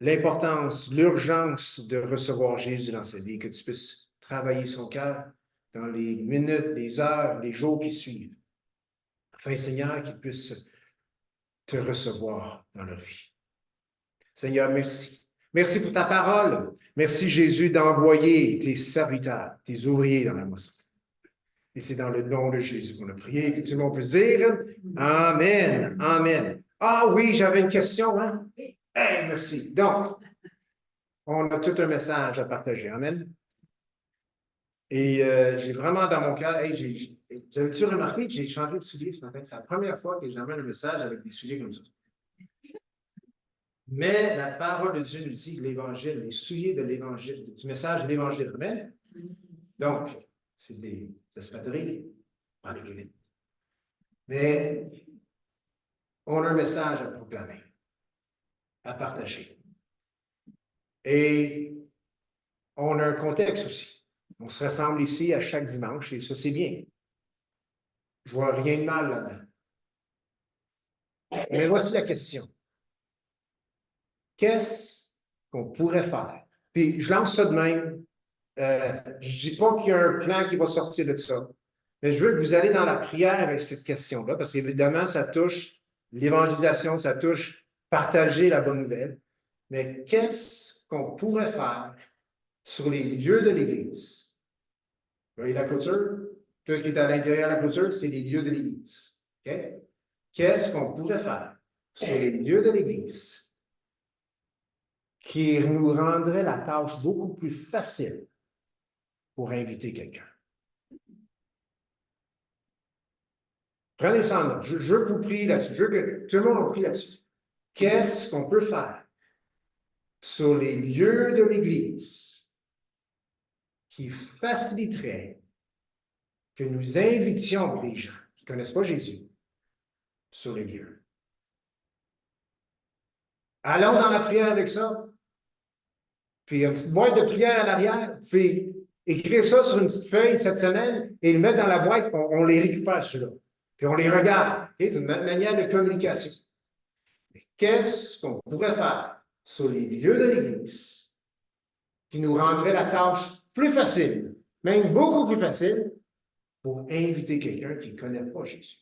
l'importance, l'urgence de recevoir Jésus dans sa vie, que tu puisses travailler son cœur dans les minutes, les heures, les jours qui suivent, afin, Seigneur, qu'il puisse te recevoir dans leur vie. Seigneur, merci. Merci pour ta parole. Merci, Jésus, d'envoyer tes serviteurs, tes ouvriers dans la moisson. Et c'est dans le nom de Jésus qu'on a prié, que tout le monde peut dire Amen, Amen. Ah oui, j'avais une question, hein? Hey, merci. Donc, on a tout un message à partager. Amen. Et j'ai vraiment dans mon cœur, hey, vous avez-tu remarqué que j'ai changé de soulier ce matin? C'est la première fois que j'emmène un message avec des souliers comme ça. Mais la parole de Dieu nous dit l'Évangile, les souliers de l'Évangile, du message de l'Évangile. Amen. Donc, c'est des espadrilles, pas les vite. Mais on a un message à proclamer, à partager. Et on a un contexte aussi. On se rassemble ici à chaque dimanche et ça, c'est bien. Je vois rien de mal là-dedans. Mais voici la question. Qu'est-ce qu'on pourrait faire? Puis je lance ça de même. Je ne dis pas qu'il y a un plan qui va sortir de ça. Mais je veux que vous allez dans la prière avec cette question-là, parce qu'évidemment, ça touche l'évangélisation, ça touche partager la bonne nouvelle. Mais qu'est-ce qu'on pourrait faire sur les lieux de l'Église? Vous voyez la clôture? Tout ce qui est à l'intérieur de la clôture, c'est les lieux de l'Église. Okay? Qu'est-ce qu'on pourrait faire sur les lieux de l'Église qui nous rendrait la tâche beaucoup plus facile pour inviter quelqu'un? Prenez ça en note. Je veux que vous priez là-dessus. Je veux que tout le monde en prie là-dessus. Qu'est-ce qu'on peut faire sur les lieux de l'Église qui faciliterait que nous invitions les gens qui ne connaissent pas Jésus sur les lieux? Allons dans la prière avec ça. Puis une petite boîte de prière en arrière. Puis écrire ça sur une petite feuille cette semaine et le mettre dans la boîte. On les récupère, ceux-là. Puis on les regarde. Okay? C'est une manière de communication. Qu'est-ce qu'on pourrait faire sur les lieux de l'Église qui nous rendrait la tâche plus facile, même beaucoup plus facile, pour inviter quelqu'un qui ne connaît pas Jésus?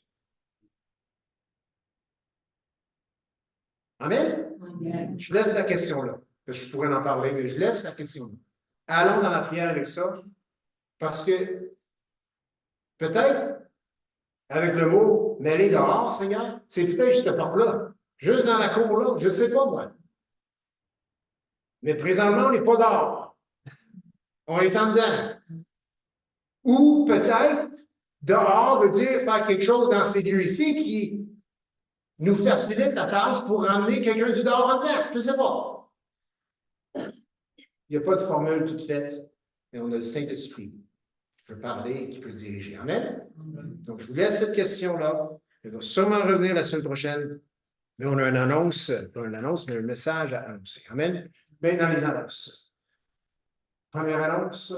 Amen? Amen. Je laisse la question là. Je pourrais en parler, mais je laisse la question là. Allons dans la prière avec ça, parce que peut-être, avec le mot « mêler dehors », Seigneur, c'est peut-être cette porte-là, juste dans la cour-là, je ne sais pas, moi. Mais présentement, on n'est pas dehors. On est en dedans. Ou peut-être, dehors veut dire faire quelque chose dans ces lieux ici qui nous facilite la tâche pour ramener quelqu'un du dehors en dedans. Je ne sais pas. Il n'y a pas de formule toute faite, mais on a le Saint-Esprit qui peut parler et qui peut diriger. Amen? Donc, je vous laisse cette question-là. Elle va sûrement revenir la semaine prochaine. Mais on a une annonce, pas une annonce, mais un message à annoncer. Amen? Maintenant, les annonces. Première annonce.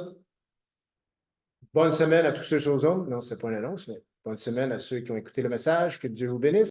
Bonne semaine à tous ceux aux hommes. Non, ce n'est pas une annonce, mais bonne semaine à ceux qui ont écouté le message. Que Dieu vous bénisse.